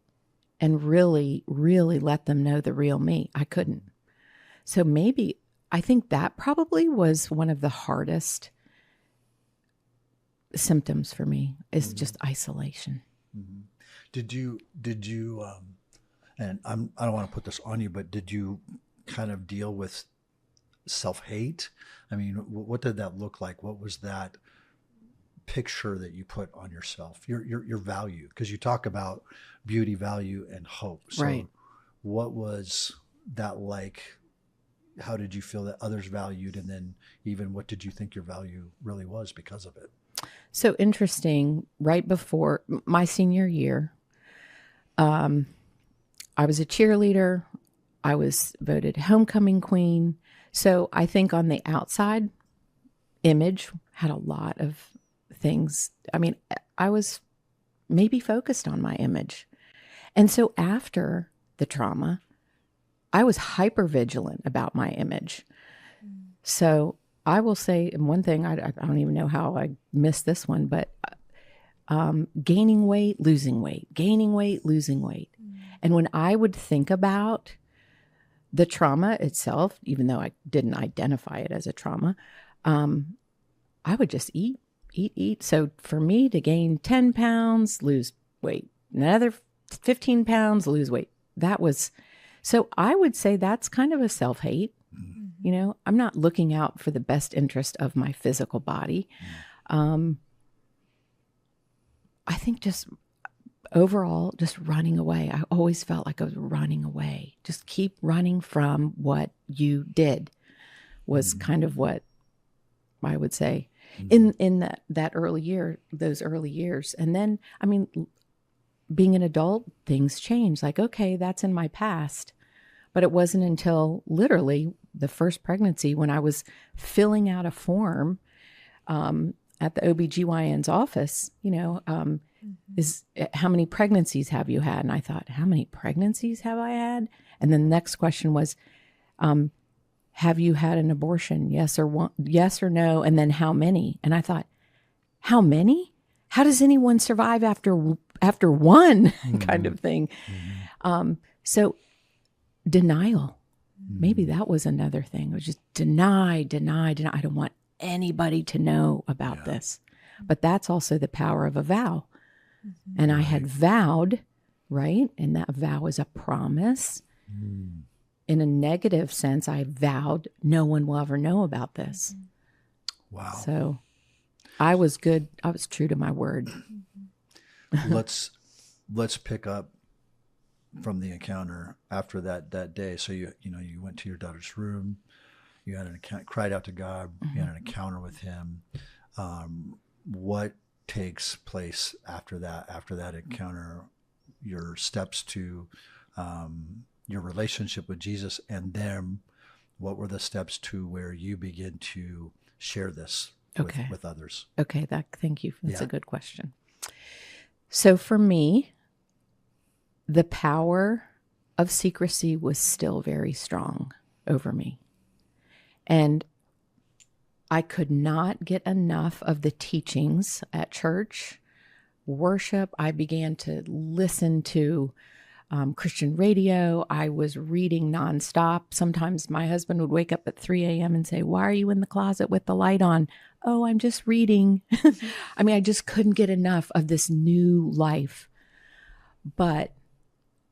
and really, really let them know the real me? I couldn't. So maybe I think that probably was one of the hardest symptoms for me, is just isolation. Did you and I don't want to put this on you, but did you kind of deal with self-hate? I mean, what did that look like? What was that picture that you put on yourself, your value? Because you talk about beauty, value, and hope. So right. What was that like? How did you feel that others valued? And then even what did you think your value really was because of it? So interesting. Right before my senior year, I was a cheerleader. I was voted homecoming queen. So I think on the outside, image had a lot of things. I mean, I was maybe focused on my image. And so after the trauma, I was hyper vigilant about my image. So I will say, and one thing, I don't even know how I missed this one, but gaining weight, losing weight, gaining weight, losing weight. And when I would think about the trauma itself, even though I didn't identify it as a trauma, I would just eat. So for me to gain 10 pounds, lose weight, another 15 pounds, lose weight. So I would say that's kind of a self-hate. I'm not looking out for the best interest of my physical body. I think just overall, just running away. I always felt like I was running away. Just keep running from what you did was kind of what I would say in that early year, those early years. And then, I mean, being an adult, things change. Like, okay, that's in my past. But it wasn't until literally the first pregnancy when I was filling out a form at the OBGYN's office, is how many pregnancies have you had? And I thought, how many pregnancies have I had? And then the next question was, have you had an abortion? Yes or no? And then how many? And I thought, how many? How does anyone survive after one kind of thing? So denial, maybe that was another thing. It was just deny. I don't want anybody to know about this. But that's also the power of a vow. And I had vowed, right? And that vow is a promise. In a negative sense, I vowed no one will ever know about this. Wow. So I was good. I was true to my word. Let's pick up from the encounter after that day. So you went to your daughter's room, you had cried out to God, you had an encounter with him. what takes place after that encounter, your steps to your relationship with Jesus, and then what were the steps to where you begin to share this with others? Okay, thank you. That's Yeah. a good question. So for me, the power of secrecy was still very strong over me. And I could not get enough of the teachings at church, worship. I began to listen to Christian radio. I was reading nonstop. Sometimes my husband would wake up at 3 a.m. and say, "Why are you in the closet with the light on?" "Oh, I'm just reading." I mean, I just couldn't get enough of this new life. But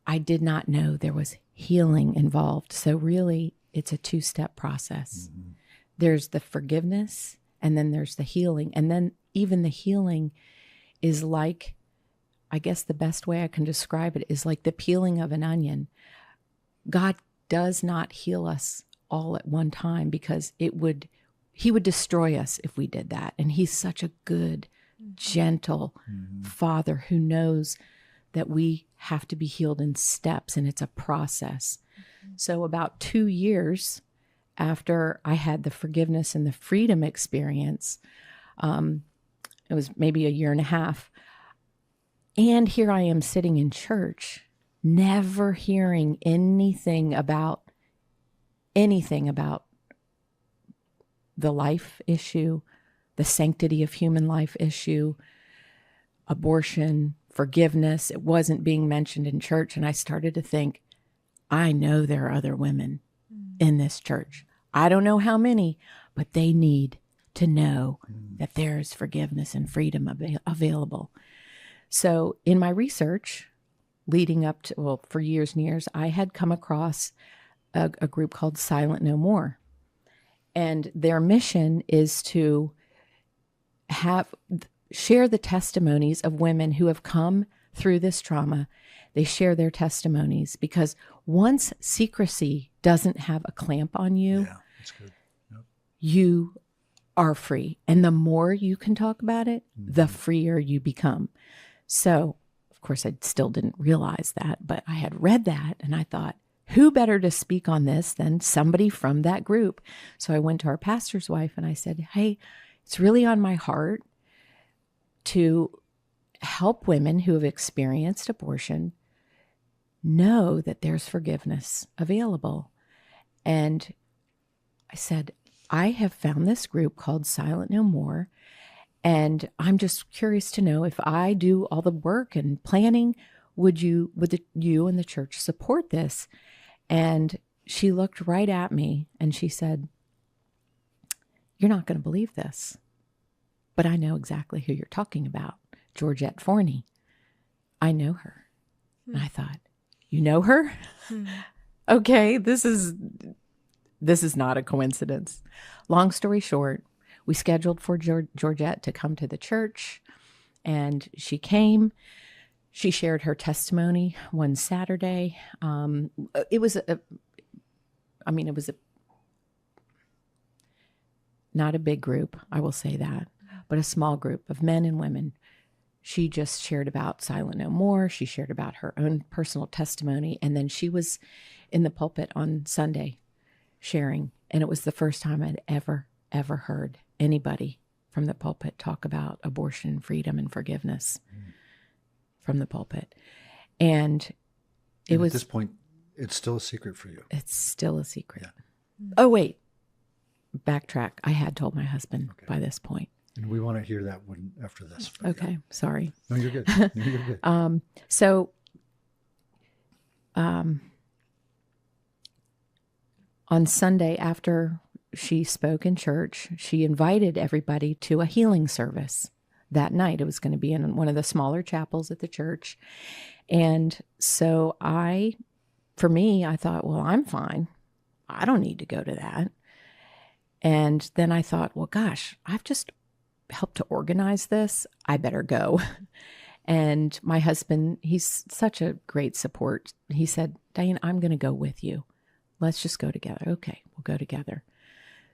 I did not know there was healing involved. So really, it's a two-step process. Mm-hmm. There's the forgiveness, and then there's the healing. And then even the healing is like, I guess the best way I can describe it is like the peeling of an onion. God does not heal us all at one time, because He would destroy us if we did that. And He's such a good, gentle Father who knows that we have to be healed in steps, and it's a process. So about 2 years after I had the forgiveness and the freedom experience, it was maybe a year and a half, and here I am sitting in church, never hearing anything about the life issue, the sanctity of human life issue, abortion, forgiveness. It wasn't being mentioned in church. And I started to think, I know there are other women in this church. I don't know how many, but they need to know that there is forgiveness and freedom available. So in my research leading up to, well, for years and years, I had come across a group called Silent No More. And their mission is to share the testimonies of women who have come through this trauma. They share their testimonies, because once secrecy doesn't have a clamp on you, that's good. Yep. You are free. And the more you can talk about it, the freer you become. So, of course, I still didn't realize that, but I had read that and I thought, who better to speak on this than somebody from that group? So I went to our pastor's wife and I said, "Hey, it's really on my heart to help women who have experienced abortion know that there's forgiveness available." And I said, "I have found this group called Silent No More, and I'm just curious to know, if I do all the work and planning, would you and the church support this?" And she looked right at me and she said, "You're not going to believe this, but I know exactly who you're talking about, Georgette Forney. I know her." And I thought, "You know her?" Okay, this is not a coincidence. Long story short, we scheduled for Georgette to come to the church, and she came. She shared her testimony one Saturday. It was not a big group, I will say that, but a small group of men and women. She just shared about Silent No More. She shared about her own personal testimony. And then she was in the pulpit on Sunday sharing. And it was the first time I'd ever heard anybody from the pulpit talk about abortion, freedom, and forgiveness from the pulpit. And at this point, it's still a secret for you. It's still a secret. Yeah. Oh, wait. Backtrack. I had told my husband by this point. And we want to hear that one after this. Okay. Sorry. No, you're good. No, you're good. So, on Sunday, after she spoke in church, she invited everybody to a healing service that night. It was going to be in one of the smaller chapels at the church. And so I thought, well, I'm fine. I don't need to go to that. And then I thought, well, gosh, I've just helped to organize this. I better go. And my husband, he's such a great support. He said, "Diane, I'm going to go with you. Let's just go together." Okay, we'll go together.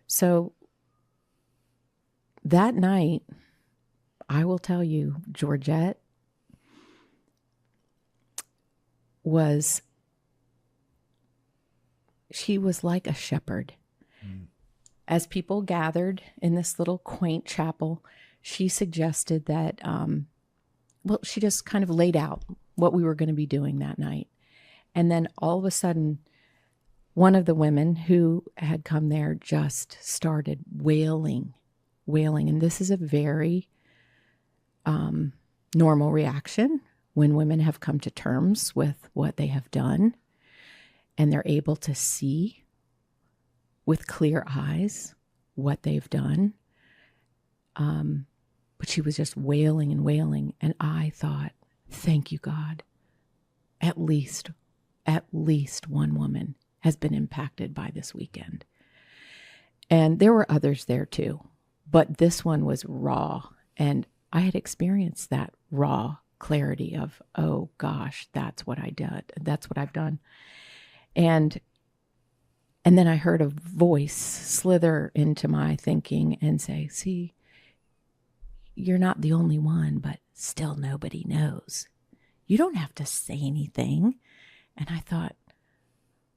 So that night, I will tell you, Georgette she was like a shepherd. As people gathered in this little quaint chapel, she suggested that, she just kind of laid out what we were going to be doing that night. And then all of a sudden, one of the women who had come there just started wailing. And this is a very normal reaction when women have come to terms with what they have done and they're able to see with clear eyes what they've done. But she was just wailing. And I thought, thank you, God. At least one woman has been impacted by this weekend. And there were others there too, but this one was raw. And I had experienced that raw clarity of, oh gosh, that's what I did. That's what I've done. And then I heard a voice slither into my thinking and say, see, you're not the only one, but still nobody knows. You don't have to say anything. And I thought,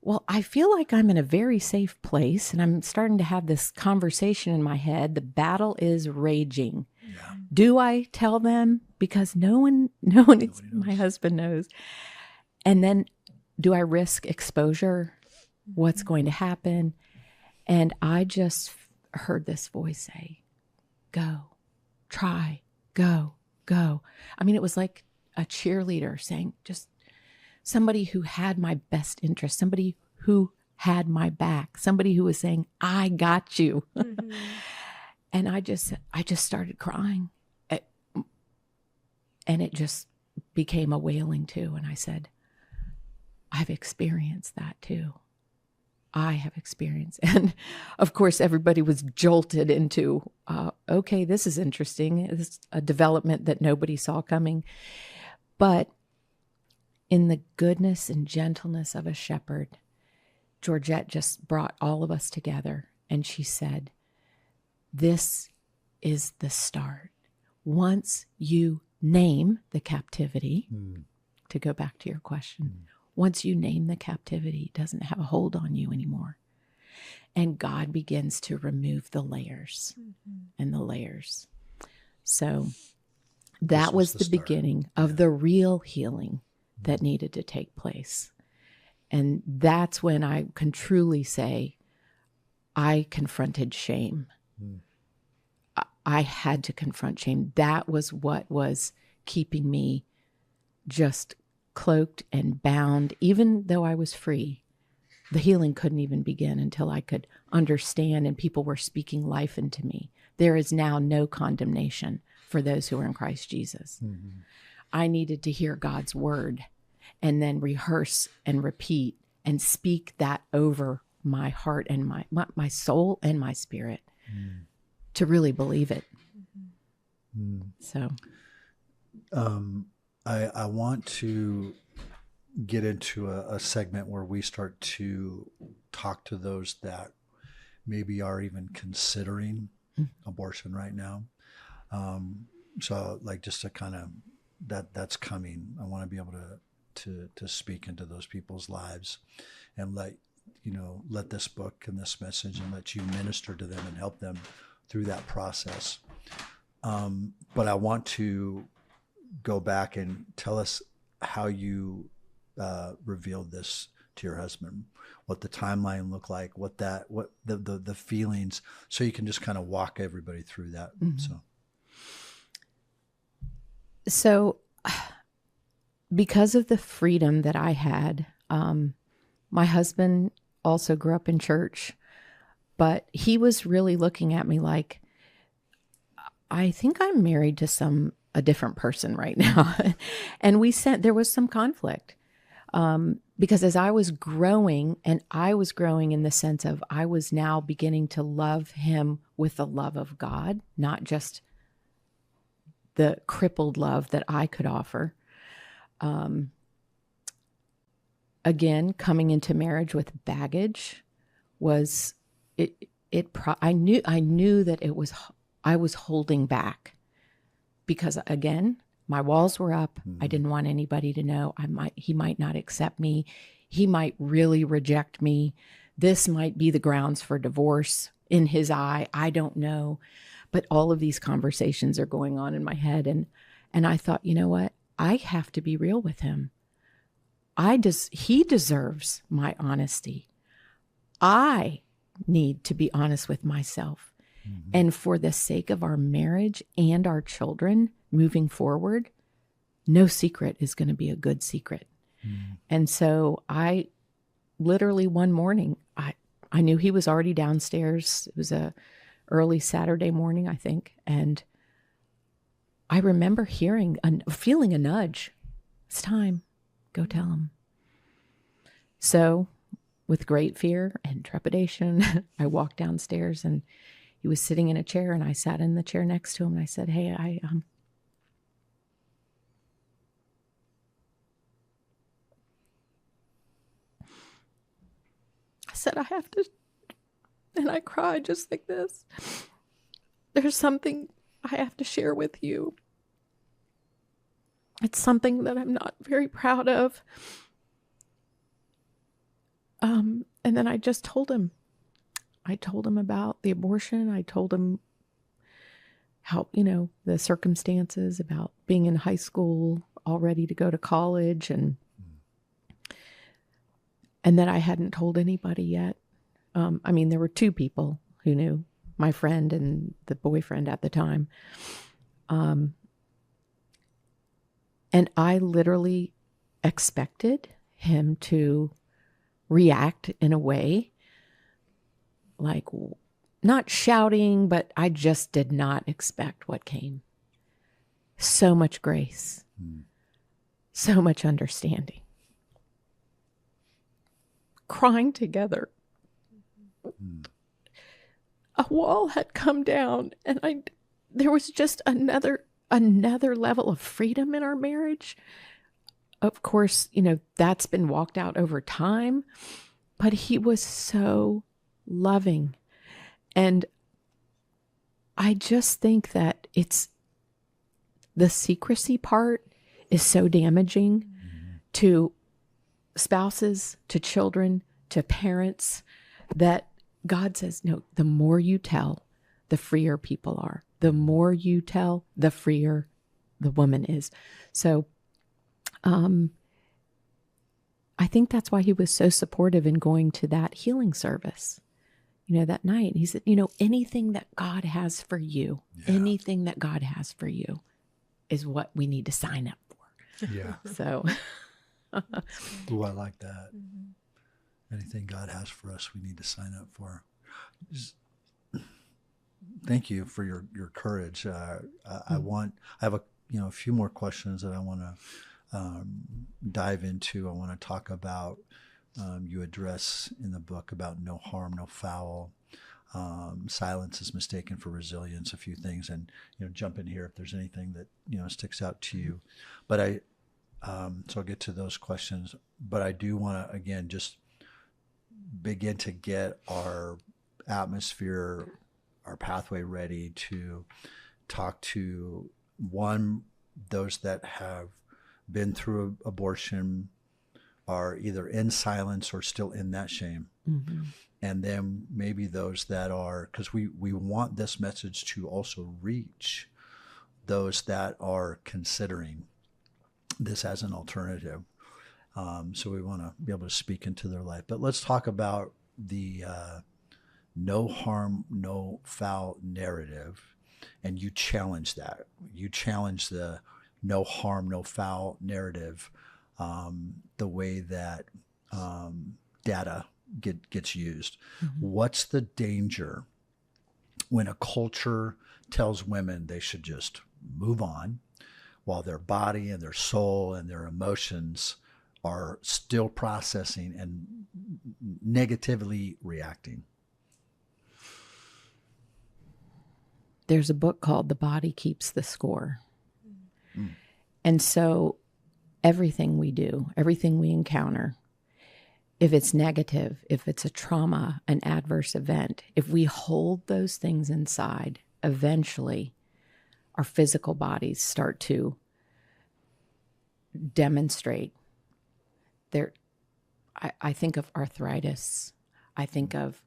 well, I feel like I'm in a very safe place, and I'm starting to have this conversation in my head. The battle is raging. Yeah. Do I tell them? Because no one my husband knows. And then do I risk exposure? What's going to happen? And I just heard this voice say, go, try, go. I mean, it was like a cheerleader saying, just somebody who had my best interest, somebody who had my back, somebody who was saying, I got you. Mm-hmm. And I just started crying. And it just became a wailing too. And I said, I've experienced that too. I have experienced. And of course, everybody was jolted into, okay, this is interesting. It's a development that nobody saw coming. But in the goodness and gentleness of a shepherd, Georgette just brought all of us together. And she said, this is the start. Once you name the captivity, to go back to your question, once you name the captivity, it doesn't have a hold on you anymore. And God begins to remove the layers and the layers. So that was the beginning of the real healing that needed to take place. And that's when I can truly say, I confronted shame. I had to confront shame. That was what was keeping me just cloaked and bound. Even though I was free, the healing couldn't even begin until I could understand and people were speaking life into me. There is now no condemnation for those who are in Christ Jesus. Mm-hmm. I needed to hear God's word and then rehearse and repeat and speak that over my heart and my soul and my spirit to really believe it. So I want to get into a segment where we start to talk to those that maybe are even considering abortion right now. So like just to kind of that's coming. I want to be able to speak into those people's lives and let this book and this message and let you minister to them and help them through that process. But I want to go back and tell us how you revealed this to your husband, what the timeline looked like, what the feelings, so you can just kind of walk everybody through that. Mm-hmm. So because of the freedom that I had, my husband also grew up in church, but he was really looking at me like, I think I'm married to a different person right now. And there was some conflict. Because as I was growing, and I was growing in the sense of I was now beginning to love him with the love of God, not just the crippled love that I could offer. Again, coming into marriage with baggage was I knew that it was I was holding back because, again, my walls were up. I didn't want anybody to know. He might not accept me. He might really reject me. This might be the grounds for divorce in his eye. I don't know. But all of these conversations are going on in my head. And I thought, you know what? I have to be real with him. He deserves my honesty. I need to be honest with myself. And for the sake of our marriage and our children moving forward, no secret is going to be a good secret. And so I literally one morning, I knew he was already downstairs. It was a early Saturday morning, I think. And I remember feeling a nudge. It's time. Go tell him. So with great fear and trepidation, I walked downstairs, and he was sitting in a chair, and I sat in the chair next to him, and I said, hey, I said, I have to, and I cried just like this. There's something I have to share with you. It's something that I'm not very proud of. And then I just told him. I told him about the abortion. I told him how, the circumstances about being in high school, all ready to go to college, and that I hadn't told anybody yet. There were two people who knew, my friend and the boyfriend at the time. And I literally expected him to react in a way like not shouting, but I just did not expect what came. So much grace, so much understanding, crying together. A wall had come down, and there was just another level of freedom in our marriage. Of course, that's been walked out over time, but he was so loving. And I just think that the secrecy part is so damaging to spouses, to children, to parents, that God says, no, the more you tell, the freer people are. The more you tell, the freer the woman is. So I think that's why he was so supportive in going to that healing service, that night. He said, anything that God has for you, anything that God has for you is what we need to sign up for. Yeah. So. Ooh, I like that. Anything God has for us, we need to sign up for. Thank you for your courage. I have a few more questions that I want to dive into. I want to talk about, you address in the book about no harm, no foul. Silence is mistaken for resilience, a few things, and jump in here if there's anything that sticks out to you. But so I'll get to those questions. But I do want to again just begin to get our atmosphere, our pathway ready to talk to those that have been through abortion, are either in silence or still in that shame. And then maybe those that are, because we want this message to also reach those that are considering this as an alternative. So we want to be able to speak into their life. But let's talk about the no harm, no foul narrative. And you challenge that. You challenge the no harm, no foul narrative, the way that data gets used. What's the danger when a culture tells women they should just move on while their body and their soul and their emotions are still processing and negatively reacting? There's a book called The Body Keeps the Score. And so everything we do, everything we encounter, if it's negative, if it's a trauma, an adverse event, if we hold those things inside, eventually our physical bodies start to demonstrate their, I think of arthritis. I think of,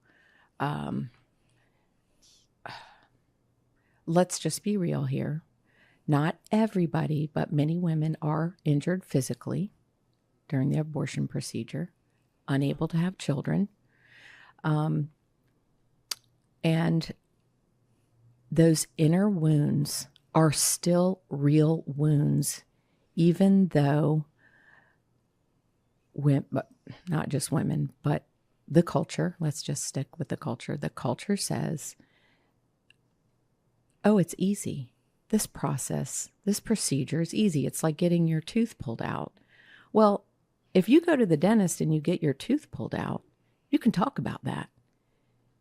let's just be real here. Not everybody, but many women are injured physically during the abortion procedure, unable to have children. And those inner wounds are still real wounds, even though not just women, but the culture, let's just stick with the culture. The culture says, oh, it's easy. This process, this procedure is easy. It's like getting your tooth pulled out. Well, if you go to the dentist and you get your tooth pulled out, you can talk about that.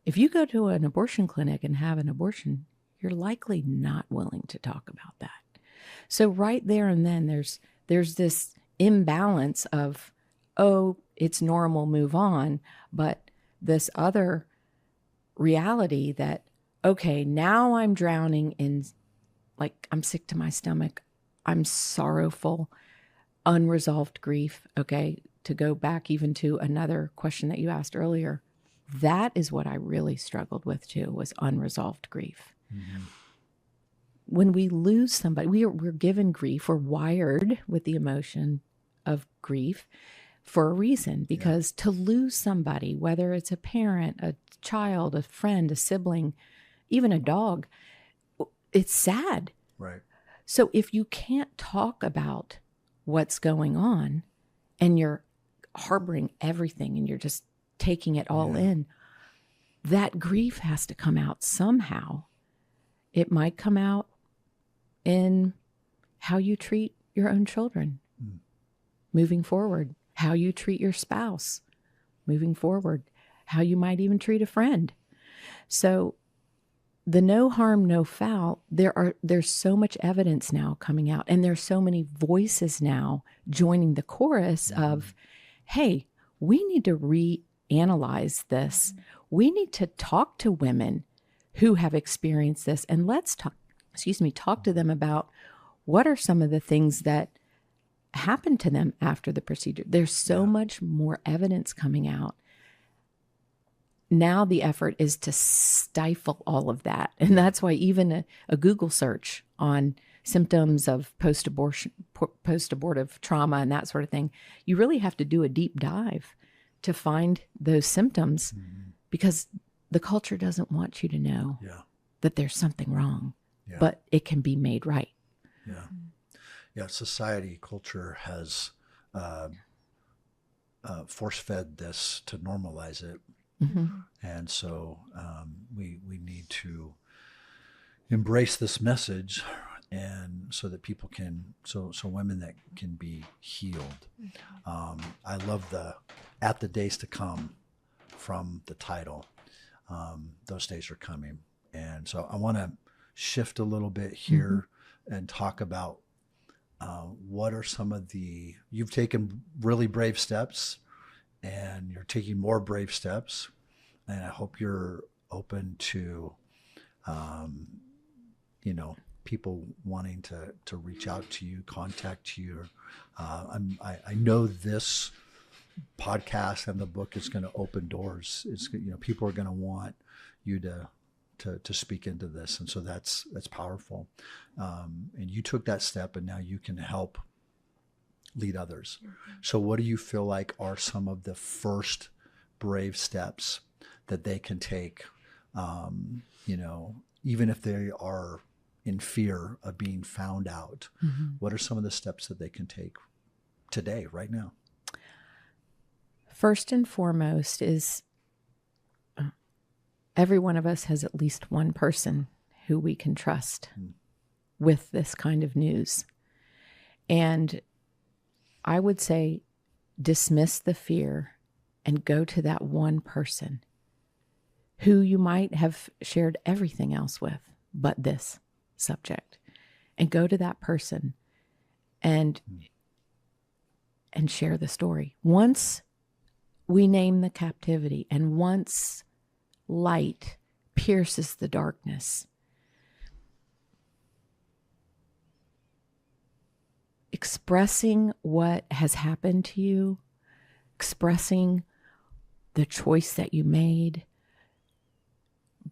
If you go to an abortion clinic and have an abortion, you're likely not willing to talk about that. So right there and then there's this imbalance of, oh, it's normal, move on. But this other reality that, okay, now I'm drowning in, like, I'm sick to my stomach. I'm sorrowful, unresolved grief. Okay. To go back even to another question that you asked earlier, that is what I really struggled with too, was unresolved grief. Mm-hmm. When we lose somebody, we're given grief. We're wired with the emotion of grief for a reason, because to lose somebody, whether it's a parent, a child, a friend, a sibling, even a dog, it's sad. Right. So if you can't talk about what's going on and you're harboring everything and you're just taking it all in, that grief has to come out somehow. It might come out in how you treat your own children moving forward, how you treat your spouse moving forward, how you might even treat a friend. So the no harm, no foul, there's so much evidence now coming out, and there's so many voices now joining the chorus of, hey, we need to reanalyze this. We need to talk to women who have experienced this, and let's talk to them about what are some of the things that happened to them after the procedure. There's so much more evidence coming out. Now the effort is to stifle all of that. And that's why even a Google search on symptoms of post-abortive trauma and that sort of thing, you really have to do a deep dive to find those symptoms, because the culture doesn't want you to know that there's something wrong, but it can be made right. Yeah, society, culture has force-fed this to normalize it. And so we need to embrace this message, and so that people can, so women that can be healed. I love the "At the Days to Come" from the title. Those days are coming. And so I want to shift a little bit here and talk about what are some of you've taken really brave steps, and you're taking more brave steps. And I hope you're open to, people wanting to reach out to you, contact you. I know this podcast and the book is going to open doors. It's, people are going to want you to speak into this. And so that's powerful. And you took that step, and now you can help lead others. So what do you feel like are some of the first brave steps that they can take, even if they are in fear of being found out? What are some of the steps that they can take today, right now? First and foremost is every one of us has at least one person who we can trust with this kind of news. And I would say dismiss the fear and go to that one person who you might have shared everything else with but this subject, and go to that person and share the story. Once we name the captivity, and once light pierces the darkness, expressing what has happened to you, expressing the choice that you made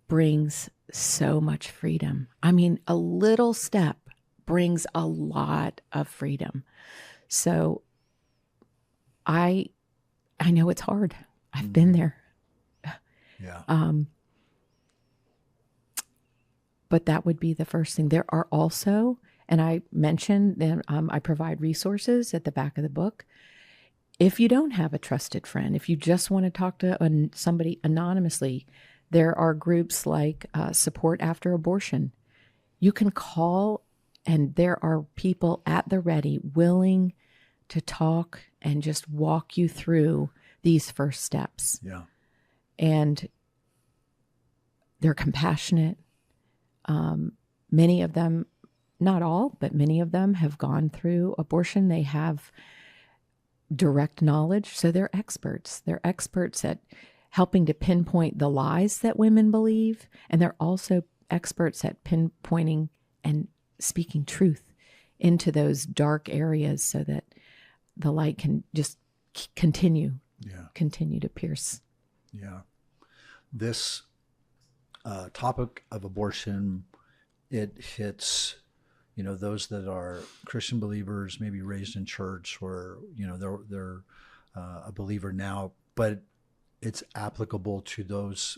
brings so much freedom. I mean, a little step brings a lot of freedom. So I know it's hard. I've been there. Yeah. But that would be the first thing. There are also, and I mentioned that I provide resources at the back of the book. If you don't have a trusted friend, if you just want to talk to somebody anonymously, there are groups like Support After Abortion. You can call, and there are people at the ready willing to talk and just walk you through these first steps. Yeah. And they're compassionate. Many of them, not all, but many of them have gone through abortion. They have direct knowledge. So they're experts. They're experts at helping to pinpoint the lies that women believe. And they're also experts at pinpointing and speaking truth into those dark areas so that the light can just continue to pierce. Yeah. This topic of abortion, it hits, those that are Christian believers, maybe raised in church, or, they're a believer now, but it's applicable to those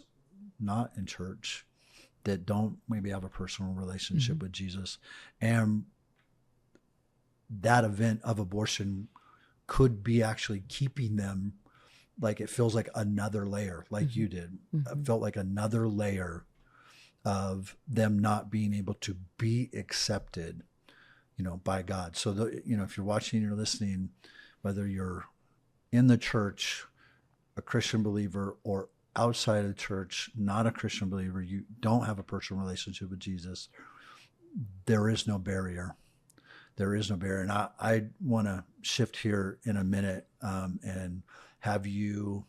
not in church that don't maybe have a personal relationship with Jesus. And that event of abortion could be actually keeping them, like it feels like another layer, like you did. It felt like another layer of them not being able to be accepted, by God. So, if you're watching or listening, whether you're in the church, a Christian believer, or outside of the church, not a Christian believer, you don't have a personal relationship with Jesus, there is no barrier. There is no barrier. And I want to shift here in a minute and have you,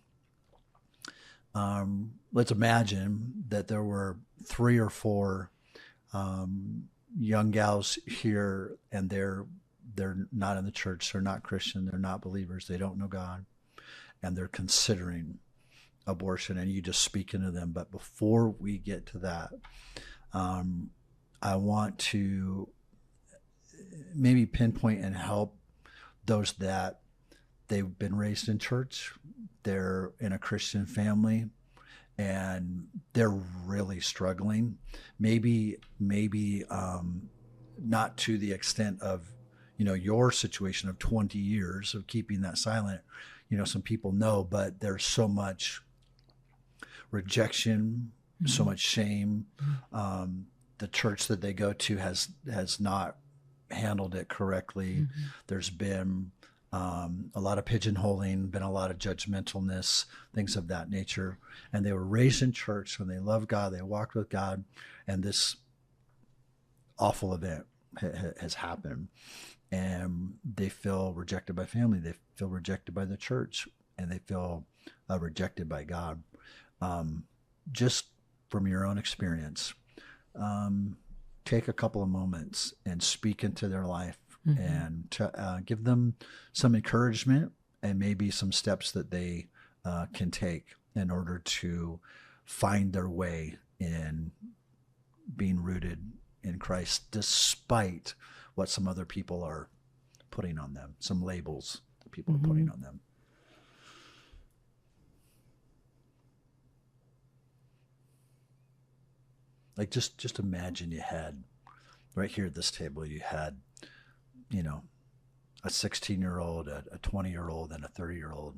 let's imagine that there were 3 or 4 young gals here, and they're not in the church, they're not Christian, they're not believers, they don't know God, and they're considering abortion, and you just speak into them. But before we get to that, I want to maybe pinpoint and help those that they've been raised in church, they're in a Christian family, and they're really struggling. Maybe not to the extent of, your situation of 20 years of keeping that silent. Some people know, but there's so much rejection, so much shame. The church that they go to has not handled it correctly. There's been a lot of pigeonholing, been a lot of judgmentalness, things of that nature. And they were raised in church, and they loved God, they walked with God, and this awful event has happened. And they feel rejected by family, they feel rejected by the church, and they feel rejected by God. Just from your own experience, take a couple of moments and speak into their life, and to give them some encouragement and maybe some steps that they can take in order to find their way in being rooted in Christ, despite what some other people are putting on them, some labels that people are putting on them. Like just imagine you had, right here at this table, you had, a 16-year-old, a 20-year-old, and a 30-year-old,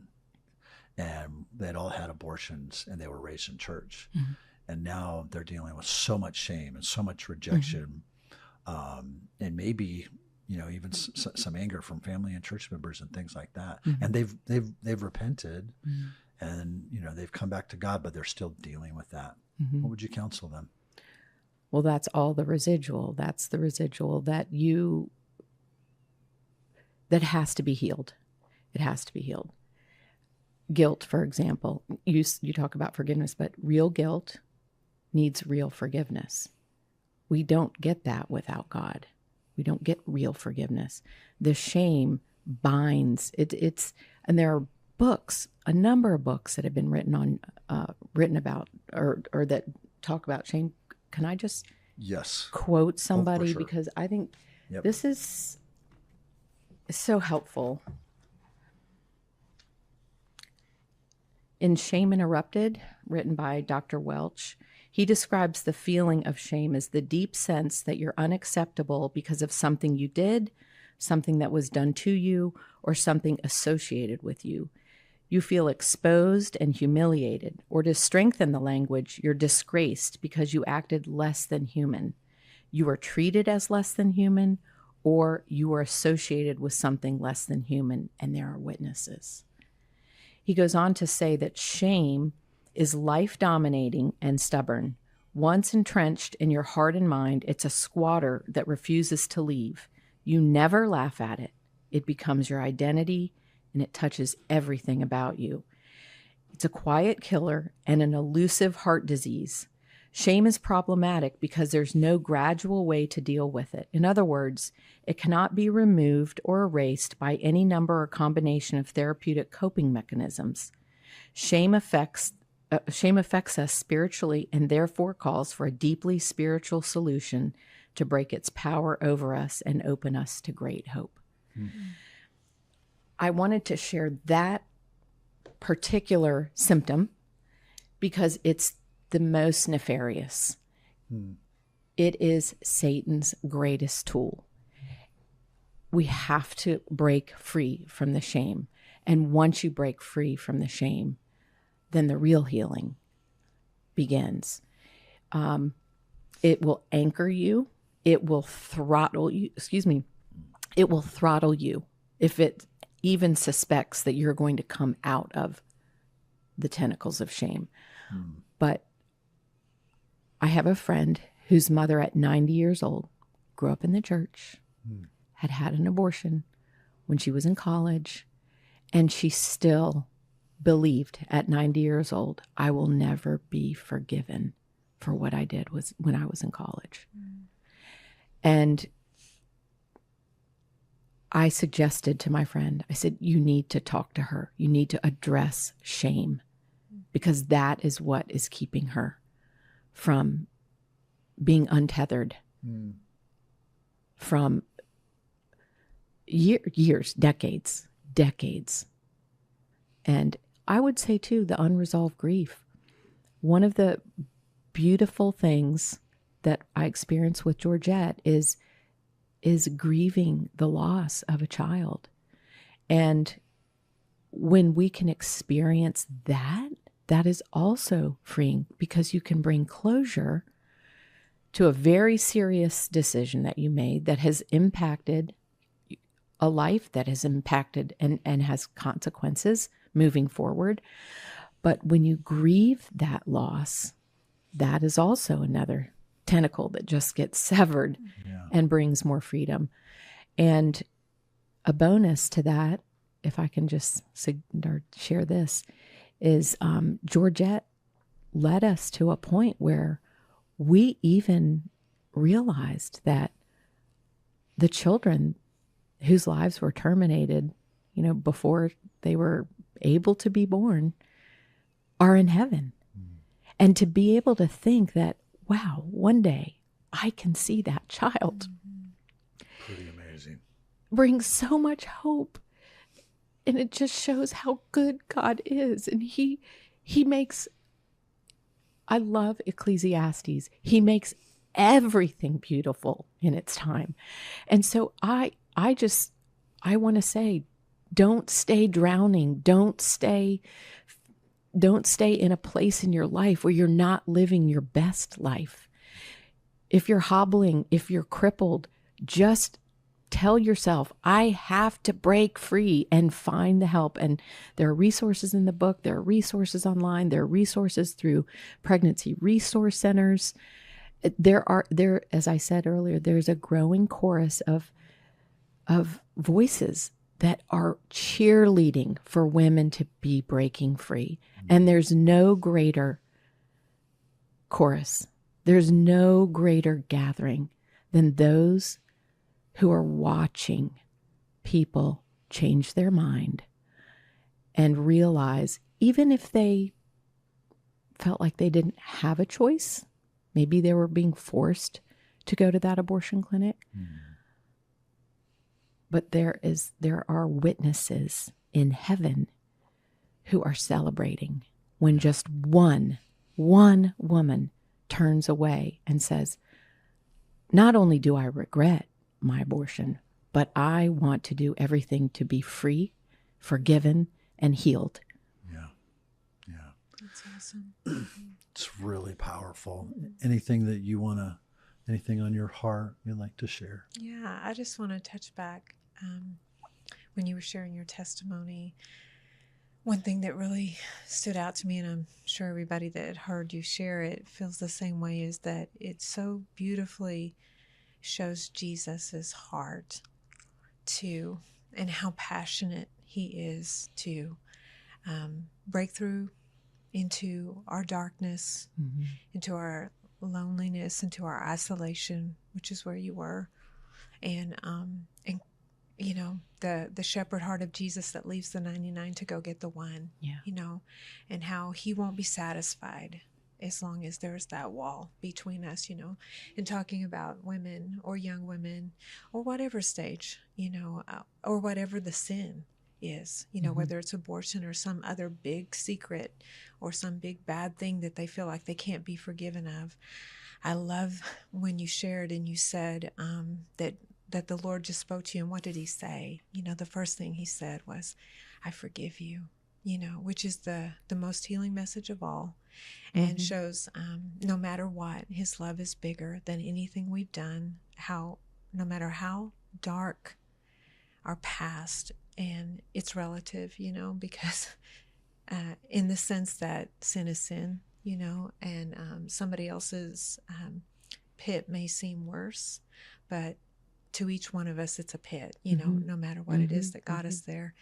and they'd all had abortions, and they were raised in church. And now they're dealing with so much shame and so much rejection, and maybe, even some anger from family and church members and things like that. And they've repented, and they've come back to God, but they're still dealing with that. What would you counsel them? Well, that's all the residual. That's the residual that has to be healed. It has to be healed. Guilt, for example, you talk about forgiveness, but real guilt needs real forgiveness. We don't get that without God. We don't get real forgiveness. The shame binds. And there are books, a number of books that have been written about or that talk about shame. Can I just quote somebody? Sure. Because I think this is so helpful. In Shame Interrupted, written by Dr. Welch, he describes the feeling of shame as the deep sense that you're unacceptable because of something you did, something that was done to you, or something associated with you. You feel exposed and humiliated, or to strengthen the language, you're disgraced because you acted less than human. You are treated as less than human, or you are associated with something less than human, and there are witnesses. He goes on to say that shame is life-dominating and stubborn. Once entrenched in your heart and mind, it's a squatter that refuses to leave. You never laugh at it. It becomes your identity, and it touches everything about you. It's a quiet killer and an elusive heart disease. Shame is problematic because there's no gradual way to deal with it. In other words, it cannot be removed or erased by any number or combination of therapeutic coping mechanisms. Shame affects us spiritually and therefore calls for a deeply spiritual solution to break its power over us and open us to great hope. Mm-hmm. I wanted to share that particular symptom because it's the most nefarious. It is Satan's greatest tool. We have to break free from the shame. And once you break free from the shame, then the real healing begins. It will anchor you. It will throttle you. It will throttle you if it even suspects that you're going to come out of the tentacles of shame. But I have a friend whose mother at 90 years old grew up in the church, had had an abortion when she was in college, and she still believed at 90 years old, I will never be forgiven for what I did when I was in college. And I suggested to my friend, I said, you need to talk to her. You need to address shame because that is what is keeping her from being untethered from years, decades. And I would say too, the unresolved grief. One of the beautiful things that I experience with Georgette is grieving the loss of a child. And when we can experience that, that is also freeing because you can bring closure to a very serious decision that you made that has impacted a life, that has impacted and has consequences moving forward. But when you grieve that loss, that is also another tentacle that just gets severed and brings more freedom. And a bonus to that, if I can just share this, is Georgette led us to a point where we even realized that the children whose lives were terminated, before they were able to be born, are in heaven. And to be able to think that, wow, one day I can see that child. Pretty amazing. Brings so much hope. And it just shows how good God is. And he makes, I love Ecclesiastes. He makes everything beautiful in its time. And so I want to say, don't stay drowning. Don't stay in a place in your life where you're not living your best life. If you're hobbling, if you're crippled, just tell yourself, I have to break free and find the help. And there are resources in the book. There are resources online. There are resources through pregnancy resource centers. There, as I said earlier, there's a growing chorus of voices that are cheerleading for women to be breaking free. And there's no greater chorus. There's no greater gathering than those who are watching people change their mind and realize, even if they felt like they didn't have a choice, maybe they were being forced to go to that abortion clinic. But there are witnesses in heaven who are celebrating when just one woman turns away and says, not only do I regret my abortion, but I want to do everything to be free, forgiven, and healed. Yeah. Yeah. That's awesome. It's really powerful. Anything on your heart you'd like to share? Yeah, I just want to touch back when you were sharing your testimony. One thing that really stood out to me, and I'm sure everybody that heard you share it feels the same way, is that it so beautifully shows Jesus's heart too, and how passionate he is to break through into our darkness, into our loneliness, into our isolation, which is where you were, and you know, the shepherd heart of Jesus that leaves the 99 to go get the one. You know, and how he won't be satisfied as long as there's that wall between us, you know, and talking about women or young women or whatever stage, you know, or whatever the sin is, you know, whether it's abortion or some other big secret or some big bad thing that they feel like they can't be forgiven of. I love when you shared and you said that the Lord just spoke to you. And what did he say? You know, the first thing he said was, I forgive you, you know, which is the most healing message of all, and shows no matter what, his love is bigger than anything we've done, no matter how dark our past, and it's relative, you know, because in the sense that sin is sin, you know, and somebody else's pit may seem worse, but to each one of us, it's a pit, you know, no matter what it is that got us there.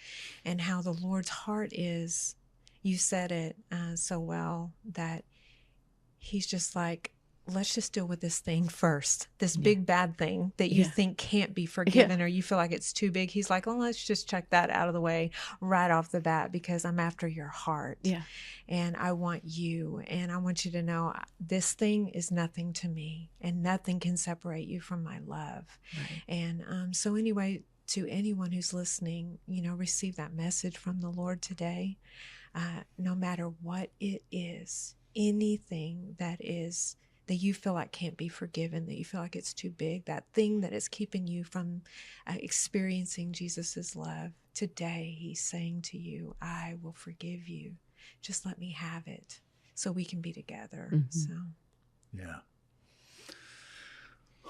And how the Lord's heart is, you said it so well, that he's just like, let's just deal with this thing first. This big bad thing that you think can't be forgiven or you feel like it's too big. He's like, well, let's just check that out of the way right off the bat, because I'm after your heart. And I want you. And I want you to know this thing is nothing to me, and nothing can separate you from my love. And so anyway, to anyone who's listening, you know, receive that message from the Lord today. No matter what it is, anything that you feel like can't be forgiven, that you feel like it's too big, that thing that is keeping you from experiencing Jesus's love, today he's saying to you, I will forgive you. Just let me have it so we can be together. So, yeah.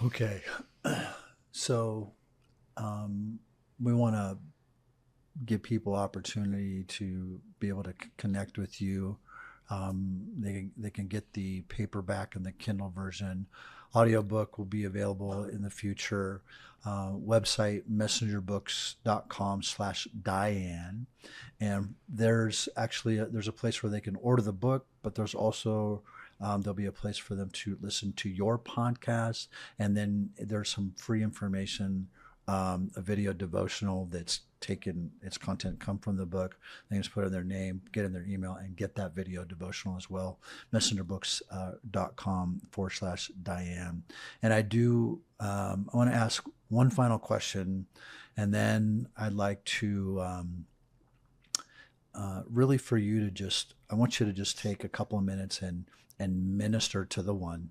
Okay. So we want to give people opportunity to be able to connect with you. They can get the paperback and the Kindle version. Audiobook will be available in the future. Website messengerbooks.com/Diane, and there's a place where they can order the book, but there's also there'll be a place for them to listen to your podcast, and then there's some free information, a video devotional that's taken its content come from the book. They just put in their name, get in their email, and get that video devotional as well. messengerbooks.com/Diane. And I want to ask one final question, and then I'd like to really for you to I want you to just take a couple of minutes and minister to the one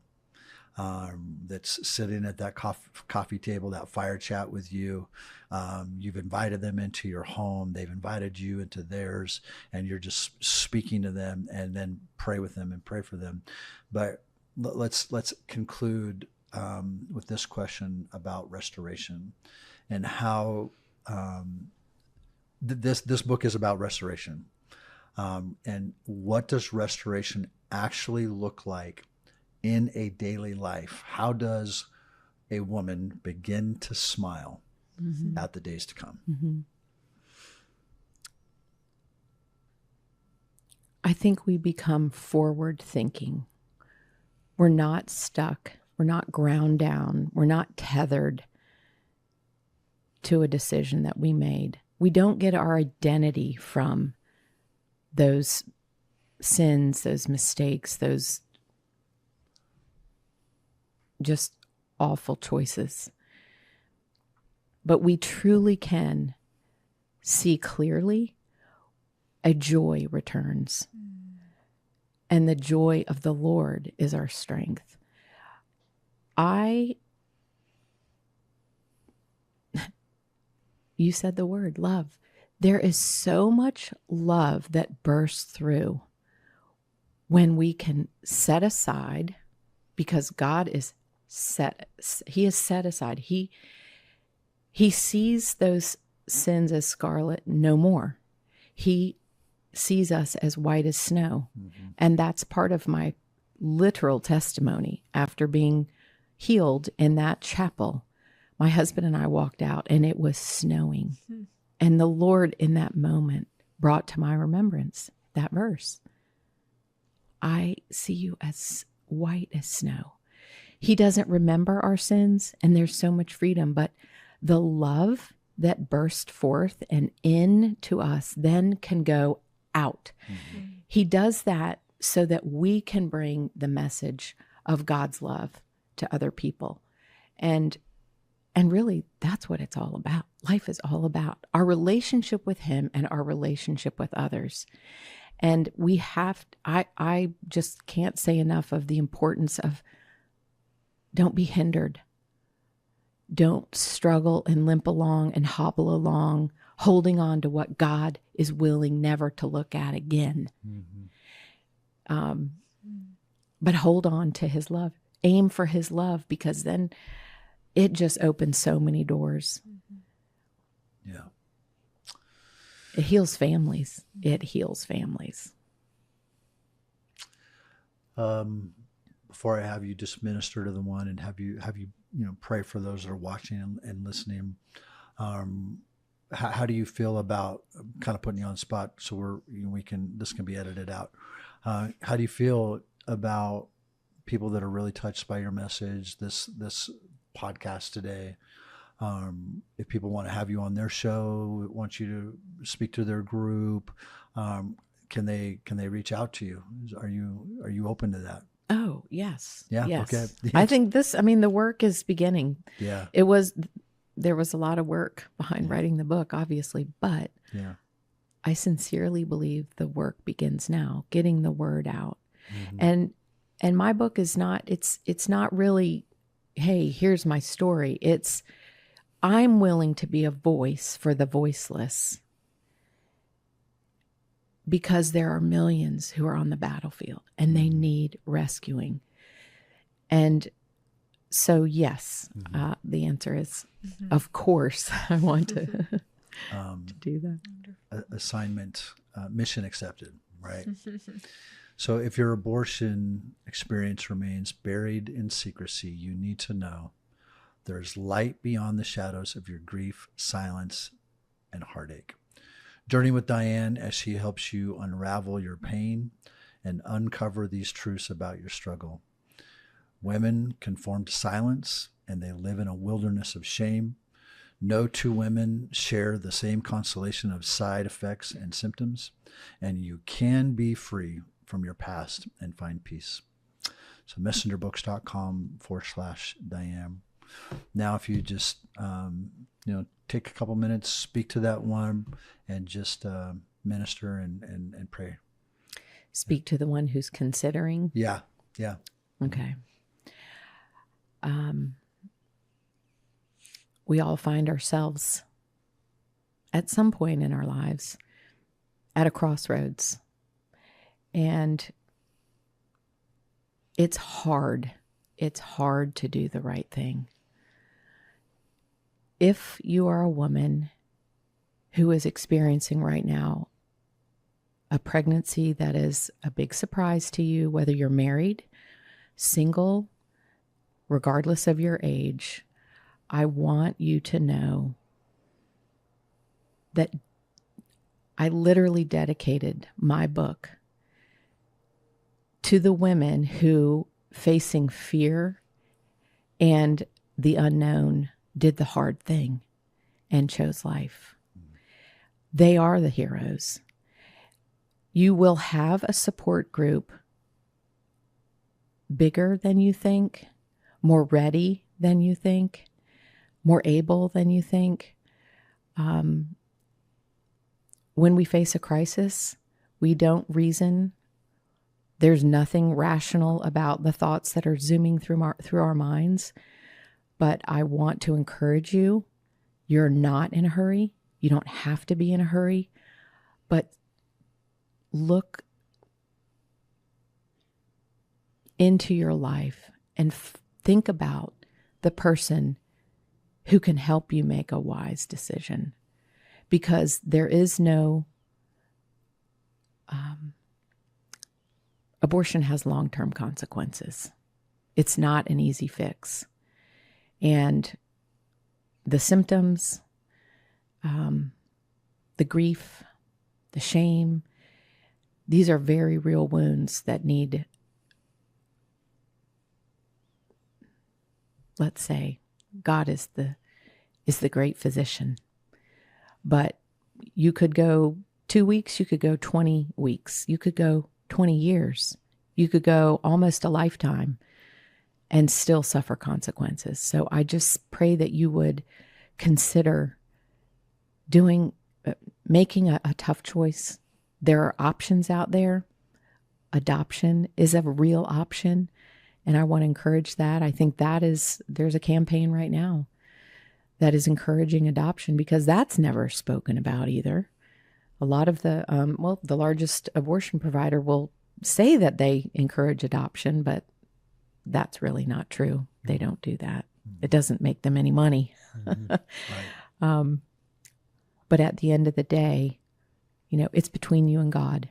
that's sitting at that coffee table, that fire chat with you. You've invited them into your home. They've invited you into theirs, and you're just speaking to them, and then pray with them and pray for them. But let's conclude with this question about restoration, and how this book is about restoration. And what does restoration actually look like in a daily life? How does a woman begin to smile at the days to come? I think we become forward thinking. We're not stuck. We're not ground down. We're not tethered to a decision that we made. We don't get our identity from those sins, those mistakes, those just awful choices. But we truly can see clearly. A joy returns. And the joy of the Lord is our strength. You said the word love. There is so much love that bursts through when we can set aside, because God is He is set aside. He sees those sins as scarlet no more. He sees us as white as snow. Mm-hmm. And that's part of my literal testimony. After being healed in that chapel, my husband and I walked out and it was snowing. Mm-hmm. And the Lord in that moment brought to my remembrance that verse. I see you as white as snow. He doesn't remember our sins, and there's so much freedom, but the love that burst forth and into us then can go out. Mm-hmm. He does that so that we can bring the message of God's love to other people. And really, that's what it's all about. Life is all about our relationship with Him and our relationship with others. And we have, I just can't say enough of the importance of don't be hindered. Don't struggle and limp along and hobble along, holding on to what God is willing never to look at again. Mm-hmm. But hold on to His love. Aim for His love, because then it just opens so many doors. Yeah. It heals families. It heals families. Before I have you just minister to the one and have you pray for those that are watching and listening. How do you feel about, kind of putting you on the spot so this can be edited out. How do you feel about people that are really touched by your message, this podcast today? If people want to have you on their show, want you to speak to their group, can they reach out to you? Are you open to that? Oh, yes. Yeah. Yes. Okay. I think the work is beginning. Yeah. There was a lot of work behind writing the book, obviously, but yeah, I sincerely believe the work begins now, getting the word out. Mm-hmm. And my book is it's not really, hey, here's my story. It's, I'm willing to be a voice for the voiceless, because there are millions who are on the battlefield and they need rescuing. And so, yes, the answer is, of course, I want to do that. Assignment, mission accepted, right? So if your abortion experience remains buried in secrecy, you need to know there's light beyond the shadows of your grief, silence, and heartache. Journey with Diane as she helps you unravel your pain and uncover these truths about your struggle. Women conform to silence, and they live in a wilderness of shame. No two women share the same constellation of side effects and symptoms, and you can be free from your past and find peace. So messengerbooks.com/Diane. Now, if you just, take a couple minutes, speak to that one, and just minister and pray. Speak to the one who's considering. Yeah. Okay. We all find ourselves at some point in our lives at a crossroads. And it's hard. It's hard to do the right thing. If you are a woman who is experiencing right now a pregnancy that is a big surprise to you, whether you're married, single, regardless of your age, I want you to know that I literally dedicated my book to the women who, facing fear and the unknown, did the hard thing and chose life. They are the heroes. You will have a support group bigger than you think, more ready than you think, more able than you think. When we face a crisis, we don't reason. There's nothing rational about the thoughts that are zooming through our minds. But I want to encourage you, you're not in a hurry. You don't have to be in a hurry. But look into your life and think about the person who can help you make a wise decision. Because there is no, abortion has long-term consequences. It's not an easy fix. And the symptoms, the grief, the shame, these are very real wounds that need, let's say, God is the great physician. But you could go 2 weeks, you could go 20 weeks, you could go 20 years, you could go almost a lifetime and still suffer consequences. So I just pray that you would consider making a tough choice. There are options out there. Adoption is a real option, and I want to encourage that. I think there's a campaign right now that is encouraging adoption, because that's never spoken about either. A lot of the largest abortion provider will say that they encourage adoption, but that's really not true. They don't do that. It doesn't make them any money. Right. But at the end of the day, it's between you and God.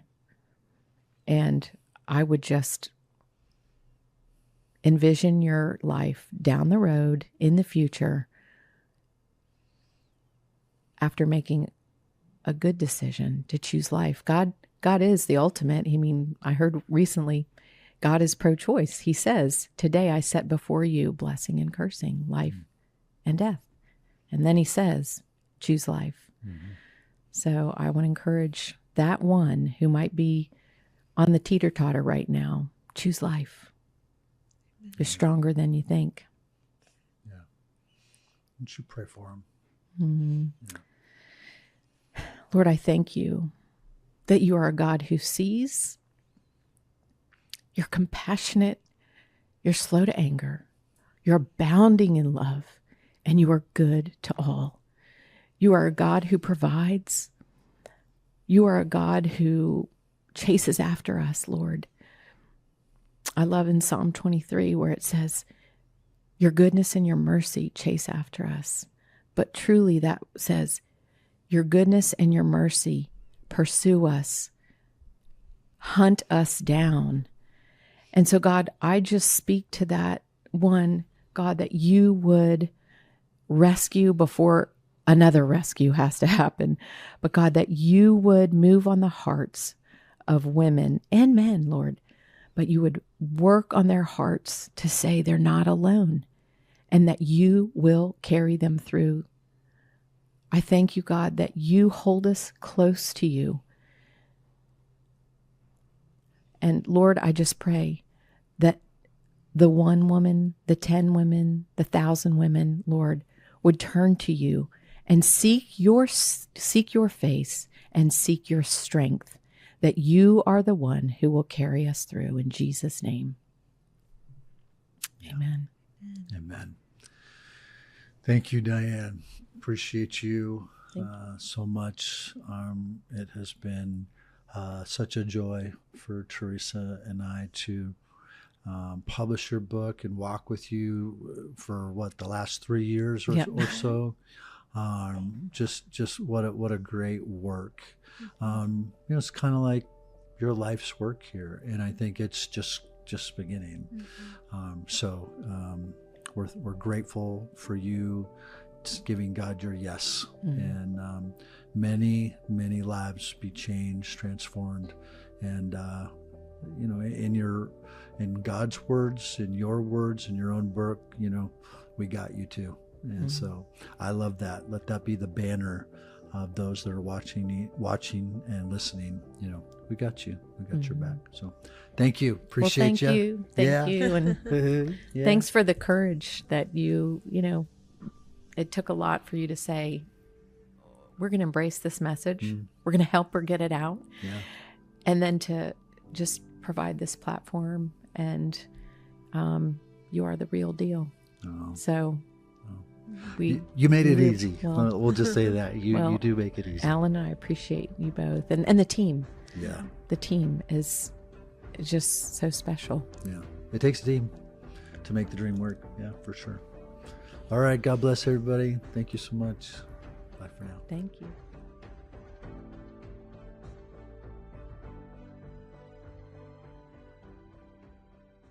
And I would just envision your life down the road in the future after making a good decision to choose life. God is the ultimate. I mean, I heard recently, God is pro-choice. He says, today I set before you blessing and cursing, life and death. And then he says, choose life. Mm-hmm. So I want to encourage that one who might be on the teeter-totter right now, choose life. You're stronger than you think. Yeah. Won't you pray for him? Mm-hmm. Yeah. Lord, I thank you that you are a God who sees. You're compassionate. You're slow to anger. You're abounding in love, and you are good to all. You are a God who provides. You are a God who chases after us, Lord. I love in Psalm 23 where it says, your goodness and your mercy chase after us. But truly that says, your goodness and your mercy pursue us, hunt us down. And so, God, I just speak to that one, God, that you would rescue before another rescue has to happen. But God, that you would move on the hearts of women and men, Lord, but you would work on their hearts to say they're not alone and that you will carry them through. I thank you, God, that you hold us close to you. And Lord, I just pray that the one woman, the 10 women, the 1,000 women, Lord, would turn to you and seek your face and seek your strength, that you are the one who will carry us through. In Jesus' name, amen. Amen. Thank you, Diane. Appreciate you so much. It has been such a joy for Teresa and I to publish your book and walk with you for the last 3 years or so. Just what a great work. It's kind of like your life's work here, and I think it's just beginning. We're grateful for you giving God your yes, and many lives be changed, transformed, and in God's words, in your words, in your own book, we got you too. And so I love that. Let that be the banner of those that are watching and listening. You know, we got you. We got your back. So thank you. Appreciate Thank you. Thank you. And Yeah. thanks for the courage that you know, it took a lot for you to say, we're going to embrace this message. We're going to help her get it out. Yeah. And then to just provide this platform, and you are the real deal. Oh. So You made it we- easy. well- We'll just say that. You well, do make it easy. Alan and I appreciate you both, and the team. Yeah. The team is just so special. Yeah. It takes a team to make the dream work. Yeah, for sure. All right. God bless everybody. Thank you so much. Bye for now. Thank you.